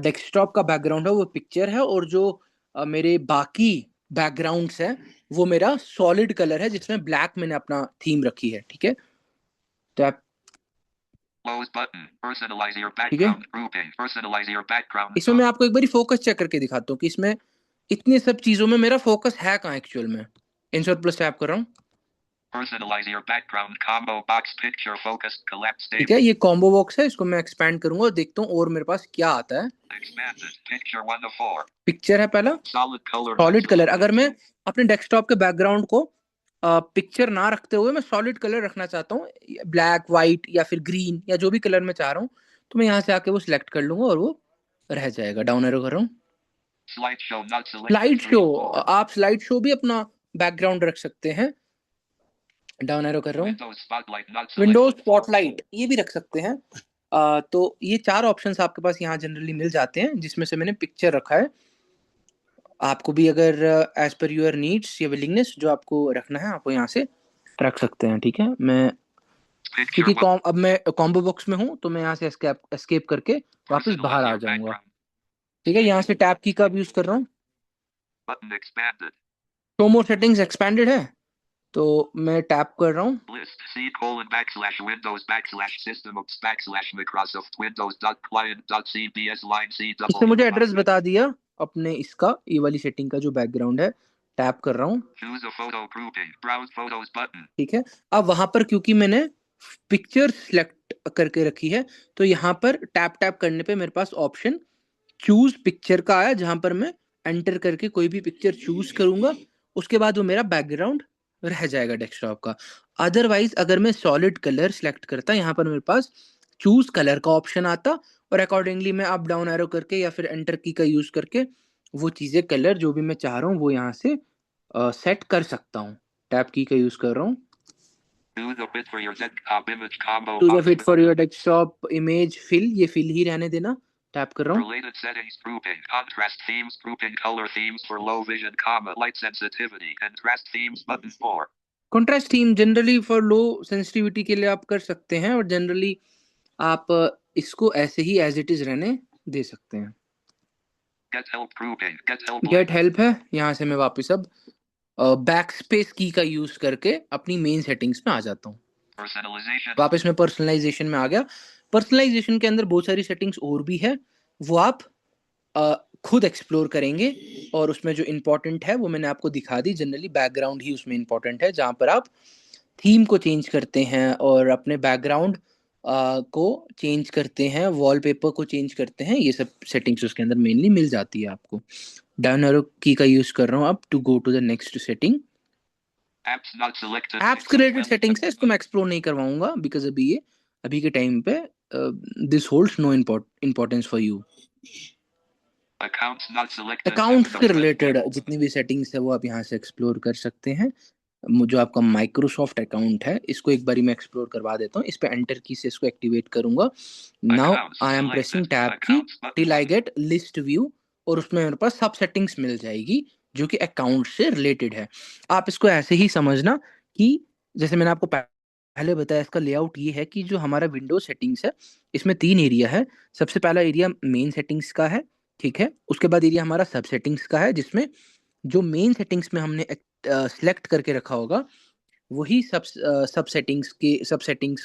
डेस्कटॉप का बैकग्राउंड है वो पिक्चर है, और जो मेरे बाकी बैकग्राउंड्स हैं वो मेरा सॉलिड कलर है जिसमें ब्लैक मैंने अपना थीम रखी है। ठीक है, तो आप Close button. Personalize your ठीक है, background grouping. Personalize your background. इसमें मैं आपको एक बारी फोकस चेक करके दिखाता हूँ कि इसमें इतनी सब चीजों में मेरा फोकस है कहाँ एक्चुअल में। इंसर्ट प्लस टैप कर रहा हूँ। Personalize your background combo box picture focused collapse stay. ठीक है, ये कॉम्बो बॉक्स है, इसको मैं एक्सपैंड करूंगा और देखता हूँ और मेरे पास क्या आता है। Expanded. Picture 1 of 4. पिक्चर है पहला, Solid color. Solid colour. अगर मैं अपने डेस्कटॉप के बैकग्राउंड को पिक्चर ना रखते हुए मैं सॉलिड कलर रखना चाहता हूँ, ब्लैक, व्हाइट या फिर ग्रीन या जो भी कलर मैं चाह रहा हूँ, तो मैं यहाँ से आके वो सिलेक्ट कर लूंगा और वो रह जाएगा। डाउन एरो कर रहा हूँ। Slideshow not slide selected. Show, 3 4. आप स्लाइड शो भी अपना बैकग्राउंड रख सकते हैं। डाउन एरो कर रहा हूँ। Windows Spotlight not Windows selected. Spotlight ये भी रख सकते हैं। तो ये 4 ऑप्शंस आपके पास यहाँ जनरली मिल जाते हैं, जिसमें से मैंने पिक्चर रखा है। आपको भी अगर एज पर योर नीड्स या विलिंगनेस जो आपको रखना है, आप यहाँ से रख सकते हैं। ठीक है, मैं Picture क्योंकि one. अब मैं कॉम्बो बॉक्स में हूँ, तो मैं यहाँ से एस्केप करके वापस Personal बाहर आ your जाऊंगा। background. ठीक है, यहाँ से टैब की का भी यूज कर रहा हूँ। Button expanded. शो मोर सेटिंग्स एक्सपेंडेड है, तो मैं टैप कर रहा हूँ। List C colon backslash Windows backslash system of backslash Microsoft Windows dot client dot CBS line इसने CW. मुझे एड्रेस बता दिया अपने इसका, ये वाली सेटिंग का जो बैकग्राउंड है। टैप कर रहा हूँ। Choose a photo grouping. Browse photos button. ठीक है, अब वहां पर क्योंकि मैंने पिक्चर सिलेक्ट करके रखी है, तो यहाँ पर टैप टैप करने पे मेरे पास ऑप्शन चूज पिक्चर का आया, जहां पर मैं एंटर करके कोई भी पिक्चर चूज करूंगा, उसके बाद वो मेरा बैकग्राउंड रह जाएगा डेस्कटॉप का। अदरवाइज अगर मैं सॉलिड कलर सिलेक्ट करता, यहाँ पर मेरे पास चूज कलर का ऑप्शन आता, और अकॉर्डिंगली मैं अप डाउन एरो करके या फिर एंटर की का यूज करके वो चीजें, कलर जो भी मैं चाह रहा हूँ वो यहाँ से सेट कर सकता हूँ। टैप की का यूज कर रहा हूँ। Choose a fit for your desktop image combo to the box fit with for your desktop image fill, ये फिल ही रहने देना। टैप कर रहा हूँ। related settings grouping. Contrast themes grouping. Color themes for low vision, light sensitivity. Contrast themes button 4. Contrast theme generally for low sensitivity के लिए आप कर सकते हैं, और जनरली आप इसको ऐसे ही एज इट इज रहने दे सकते हैं। Get help grouping. Get help get link. Help है, यहाँ से मैं वापस अब बैक स्पेस की का यूज करके अपनी मेन सेटिंग्स में आ जाता हूँ। Personalization. वापस मैं पर्सनलाइजेशन में आ गया। पर्सनलाइजेशन के अंदर बहुत सारी सेटिंग्स और भी है, वो आप खुद एक्सप्लोर करेंगे, और उसमें जो इम्पोर्टेंट है वो मैंने आपको दिखा दी। जनरली बैकग्राउंड ही उसमें इम्पोर्टेंट है, जहाँ पर आप थीम को चेंज करते हैं और अपने बैकग्राउंड को चेंज करते हैं, वॉलपेपर को चेंज करते हैं, ये सब सेटिंग्स उसके अंदर मेनली मिल जाती है आपको। डाउन एरो की का यूज कर रहा हूँ अब to go to the next setting. Apps not selected. Apps के रिलेटेड सेटिंग्स है, इसको मैं एक्सप्लोर नहीं करवाऊंगा, बिकॉज अभी के टाइम पे this holds no importance for you. Accounts not selected. Accounts के रिलेटेड जितनी भी सेटिंग्स है वो आप यहाँ से एक्सप्लोर कर सकते हैं। जो आपका माइक्रोसॉफ्ट अकाउंट है, इसको एक बारी मैं एक्सप्लोर करवा देता हूँ। इस पे एंटर की से इसको एक्टिवेट करूंगा। Now I am pressing tab key till I get list view, और उसमें मेरे पास सब सेटिंग्स मिल जाएगी जो कि अकाउंट से रिलेटेड है। आप इसको ऐसे ही समझना कि जैसे मैंने आपको पहले बताया, इसका लेआउट ये है कि जो हमारा विंडोज सेटिंग्स है, इसमें 3 एरिया है। सबसे पहला एरिया मेन सेटिंग्स का है, ठीक है। उसके बाद एरिया हमारा सब सेटिंग्स का है, जिसमें जो मेन सेटिंग्स में हमने सिलेक्ट करके रखा होगा, वही सब सेटिंग्स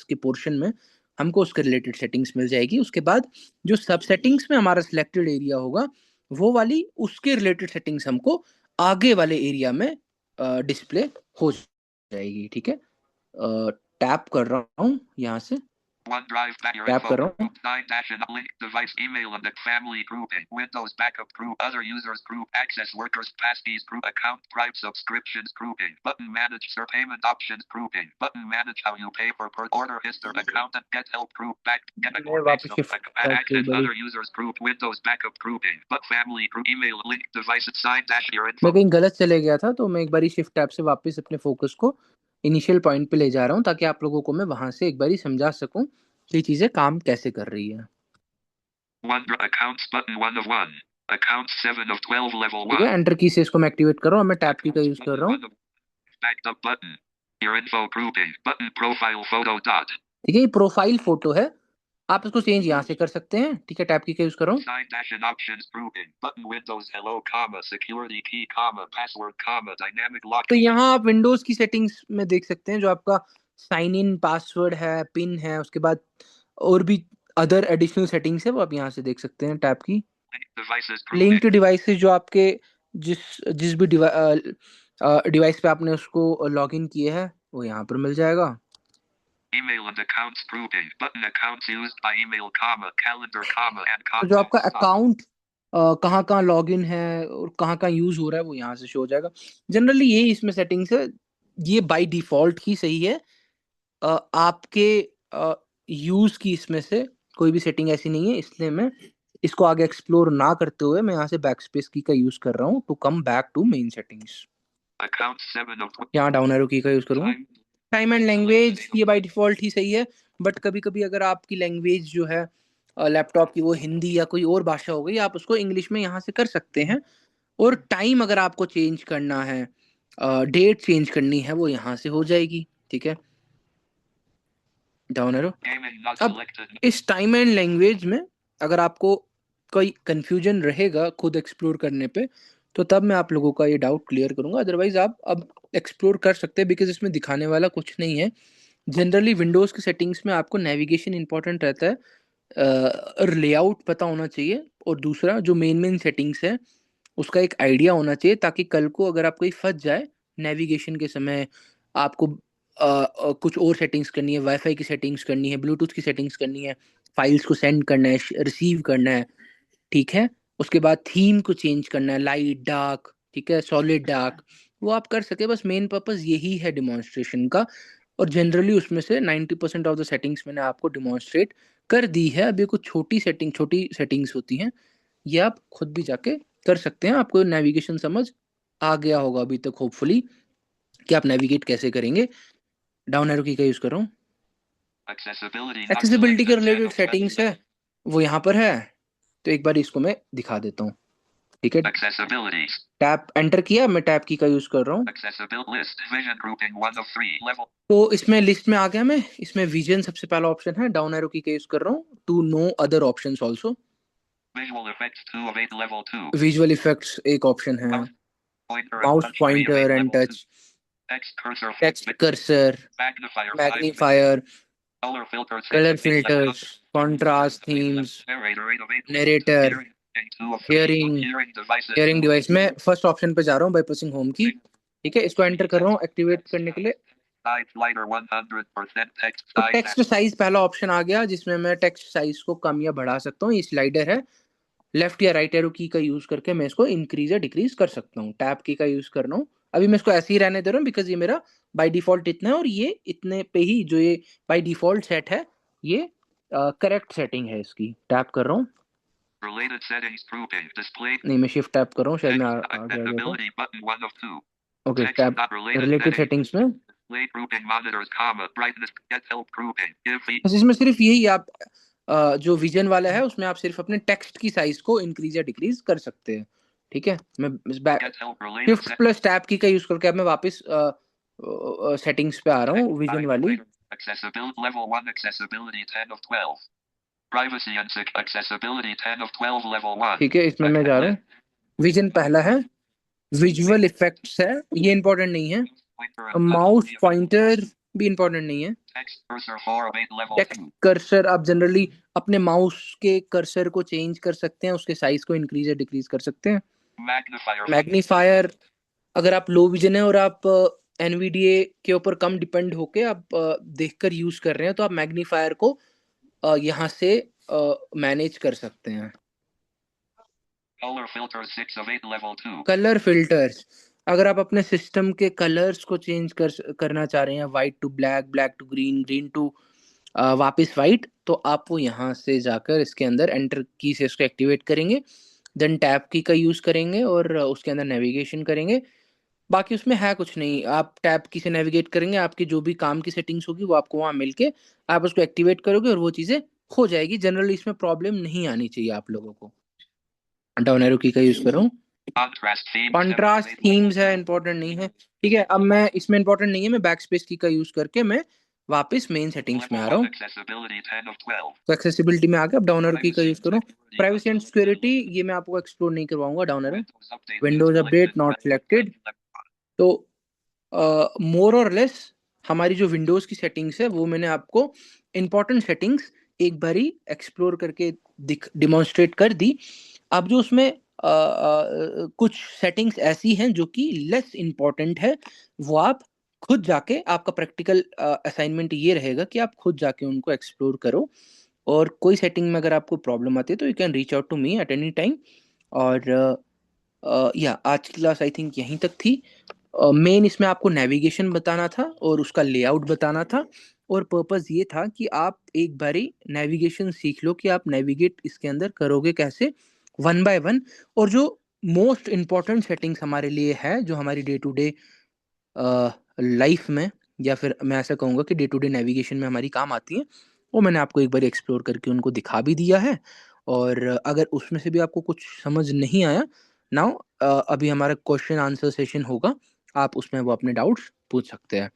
के पोर्शन में हमको उसके रिलेटेड सेटिंग्स मिल जाएगी। उसके बाद जो सब सेटिंग्स में हमारा सिलेक्टेड एरिया होगा, वो वाली उसके रिलेटेड सेटिंग्स हमको आगे वाले एरिया में डिस्प्ले हो जाएगी। ठीक है, टैप कर रहा हूँ यहाँ से, OneDrive your टैप info कर रहा हूँ। group 9 dash and link device email and the family grouping Windows backup group other users group access workers passkeys group account drive subscriptions grouping button manage your payment options grouping button manage how you pay for per order history account and get help group back get मैं वापस shift access other users group Windows backup grouping but family group email link device sign dash your मैं info कहीं गलत चले गया था, तो मैं एक बारी शिफ्ट टैब से वापस अपने फोकस को इनिशियल पॉइंट पे ले जा रहा हूँ, ताकि आप लोगों को मैं वहां से एक बारी समझा सकूं कि चीजें काम कैसे कर रही है। one accounts button 1 of 1 accounts 7 of 12 level ठीक है, 1 एंटर की से इसको मैं एक्टिवेट कर रहा हूँ। मैं टैप की का यूज कर रहा हूँ। backed up button your info grouping button profile photo dot ठीक है, ये प्रोफाइल फोटो है, आप इसको चेंज यहाँ से कर सकते हैं। ठीक है, टैप की का यूज कर रहा हूँ। sign dash and options grouping button Windows hello comma security key comma password comma dynamic lock तो यहाँ आप विंडोज की सेटिंग्स में देख सकते हैं, जो आपका साइन इन पासवर्ड है, पिन है, उसके बाद और भी अदर एडिशनल सेटिंग्स है, वो आप यहाँ से देख सकते हैं। टैप की लिंक डिवाइसेस, जो आपके जिस जिस भी डिवाइस पे आपने उसको लॉग इन किए है, वो यहाँ पर मिल जाएगा। email and accounts grouping button accounts used by email comma calendar comma and तो जो आपका contacts अकाउंट कहाँ लॉग इन है और कहाँ यूज हो रहा है, वो यहाँ से शो हो जाएगा। जनरली यही इसमें सेटिंग्स है ये बाय डिफॉल्ट ही सही है। आपके यूज की इसमें से कोई भी सेटिंग ऐसी नहीं है, इसलिए मैं इसको आगे एक्सप्लोर ना करते हुए मैं यहाँ से बैकस्पेस की का यूज कर रहा हूँ to come back to main settings. यहाँ डाउन एरो की का यूज करूँगा। टाइम एंड लैंग्वेज ये बाय डिफॉल्ट ही सही है, बट कभी कभी अगर आपकी लैंग्वेज जो है लैपटॉप की वो हिंदी या कोई और भाषा हो गई, आप उसको इंग्लिश में यहाँ से कर सकते हैं। और टाइम अगर आपको चेंज करना है, डेट चेंज करनी है, वो यहाँ से हो जाएगी। ठीक है, डाउन एरो। अब इस टाइम एंड लैंग्वेज में अगर आपको कोई कंफ्यूजन रहेगा खुद एक्सप्लोर करने पे, तो तब मैं आप लोगों का ये डाउट क्लियर करूंगा। अदरवाइज आप अब एक्सप्लोर कर सकते हैं, बिकॉज इसमें दिखाने वाला कुछ नहीं है। जनरली विंडोज़ की सेटिंग्स में आपको नेविगेशन इंपॉर्टेंट रहता है और लेआउट पता होना चाहिए, और दूसरा जो मेन सेटिंग्स है उसका एक आइडिया होना चाहिए, ताकि कल को अगर आप कहीं फंस जाए नेविगेशन के समय, आपको कुछ और सेटिंग्स करनी है, वाईफाई की सेटिंग्स करनी है, ब्लूटूथ की सेटिंग्स करनी है, फाइल्स को सेंड करना है, रिसीव करना है, ठीक है, उसके बाद थीम को चेंज करना है, लाइट डार्क, ठीक है, सॉलिड डार्क, वो आप कर सके। बस मेन पर्पस यही है डिमॉन्स्ट्रेशन का, और जनरली उसमें से 90% ऑफ द सेटिंग्स मैंने आपको डिमॉन्स्ट्रेट कर दी है। अब ये कुछ छोटी सेटिंग्स होती हैं, ये आप खुद भी जाके कर सकते हैं। आपको नेविगेशन समझ आ गया होगा अभी तक होपफुली, कि आप नेविगेट कैसे करेंगे। डाउन एरो की का यूज कर रहा हूँ। एक्सेसिबिलिटी के रिलेटेड सेटिंग्स है, वो यहाँ पर है, तो एक बार इसको मैं दिखा देता हूँ। ठीक है, टैप एंटर किया, मैं टैप की का यूज कर रहा हूँ। तो इसमें लिस्ट में आ गया मैं, इसमें विजन सबसे पहला ऑप्शन है, डाउन एरो की का यूज कर रहा हूँ to know other options also. Visual effects एक ऑप्शन है, mouse pointer and touch, text cursor, magnifier, colour filters, contrast, themes, narrator, hearing device. मैं फर्स्ट ऑप्शन पे जा रहा हूँ बाय प्रेसिंग होम की। ठीक है, इसको एंटर कर रहा हूँ एक्टिवेट करने के लिए। तो टेक्स्ट साइज पहला ऑप्शन आ गया, जिसमें मैं टेक्स्ट साइज को कम या बढ़ा सकता हूँ। ये स्लाइडर है, लेफ्ट या राइट एरो की का यूज करके मैं इसको इंक्रीज या डिक्रीज कर सकता हूँ। टैप की का यूज कर रहा हूँ, अभी मैं इसको ऐसे ही रहने दे रहा हूँ, बिकॉज ये मेरा बाय डिफॉल्ट इतना है, और ये इतने पे ही जो ये बाय डिफॉल्ट सेट है, ये करेक्ट सेटिंग है इसकी। टैप कर रहा हूँ, नहीं मैं शिफ्ट टैप कर रहा हूँ, शायद मैं आ गया। ओके, टैप रिलेटेड सेटिंग्स में बस इसमें सिर्फ यही आप जो विजन वाला है उसमें आप सिर्फ अपने टेक्स्ट की साइज को इंक्रीज या डिक्रीज कर सकते हैं। ठीक है, मैं शिफ्ट प्लस टैप की का यूज करके अब मैं वापस सेटिंग्स पे आ रहा हूँ, विजन वाली। ठीक है, इसमें मैं जा रहा हूँ, विजन पहला है, विजुअल इफेक्ट्स है, ये इंपॉर्टेंट नहीं है, माउस पॉइंटर भी इंपॉर्टेंट नहीं है, टेक्स्ट कर्सर आप जनरली अपने माउस के कर्सर को चेंज कर सकते हैं, उसके साइज को इंक्रीज या डिक्रीज कर सकते हैं। मैग्नीफायर अगर आप लो विजन है और आप एनवीडीए के ऊपर कम डिपेंड होके आप देखकर यूज कर रहे हैं, तो आप मैग्नीफायर को यहाँ से मैनेज कर सकते हैं। कलर फिल्टर्स अगर आप अपने सिस्टम के कलर्स को चेंज करना चाह रहे हैं, white to black, black to green, green to वापस वाइट, तो आप वो यहाँ से जाकर इसके अंदर एंटर की से इसको एक्टिवेट करेंगे, देन टैप की का यूज करेंगे और उसके अंदर नेविगेशन करेंगे। बाकी उसमें है कुछ नहीं, आप टैप की से नेविगेट करेंगे, आपकी जो भी काम की सेटिंग्स होगी वो आपको वहाँ मिलके आप उसको एक्टिवेट करोगे और वो चीज़ें हो जाएगी। जनरली इसमें प्रॉब्लम नहीं आनी चाहिए आप लोगों को। डाउन एरो की का यूज कर रहा हूँ। कॉन्ट्रास्ट थीम्स है, इंपॉर्टेंट नहीं है। ठीक है, अब मैं इसमें इंपॉर्टेंट नहीं है, मैं बैक स्पेस की का यूज करके मैं वापस मेन सेटिंग्स में आ रहा हूँ। तो एक्सेसिबिलिटी में आ गया, अब डाउन एरो की का यूज करूँ। प्राइवेसी एंड सिक्योरिटी ये मैं आपको एक्सप्लोर नहीं करवाऊंगा, down arrow. Windows update not selected. तो मोर और लेस हमारी जो विंडोज की सेटिंग्स है वो मैंने आपको इंपॉर्टेंट सेटिंग्स एक बारी एक्सप्लोर करके डिमॉन्स्ट्रेट कर दी। अब जो उसमें कुछ सेटिंग्स ऐसी हैं जो कि लेस इम्पॉर्टेंट है, वो आप खुद जाके, आपका प्रैक्टिकल असाइनमेंट ये रहेगा कि आप खुद जाके उनको एक्सप्लोर करो। और कोई सेटिंग में अगर आपको प्रॉब्लम आती है तो you can reach out to me at any time. और या आज की क्लास आई थिंक यहीं तक थी। मेन इसमें आपको नेविगेशन बताना था और उसका लेआउट बताना था, और पर्पस ये था कि आप एक बारी नेविगेशन सीख लो कि आप नेविगेट इसके अंदर करोगे कैसे, वन बाय वन। और जो मोस्ट इम्पॉर्टेंट सेटिंग्स हमारे लिए है, जो हमारी डे टू डे लाइफ में, या फिर मैं ऐसा कहूँगा कि डे टू डे नेविगेशन में हमारी काम आती है, वो मैंने आपको एक बार एक्सप्लोर करके उनको दिखा भी दिया है। और अगर उसमें से भी आपको कुछ समझ नहीं आया, नाउ अभी हमारा क्वेश्चन आंसर सेशन होगा, आप उसमें वो अपने डाउट्स पूछ सकते हैं।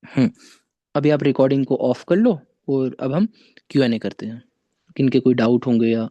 हम्म। अभी आप रिकॉर्डिंग को ऑफ कर लो, और अब हम Q&A करते हैं, किनके कोई डाउट होंगे या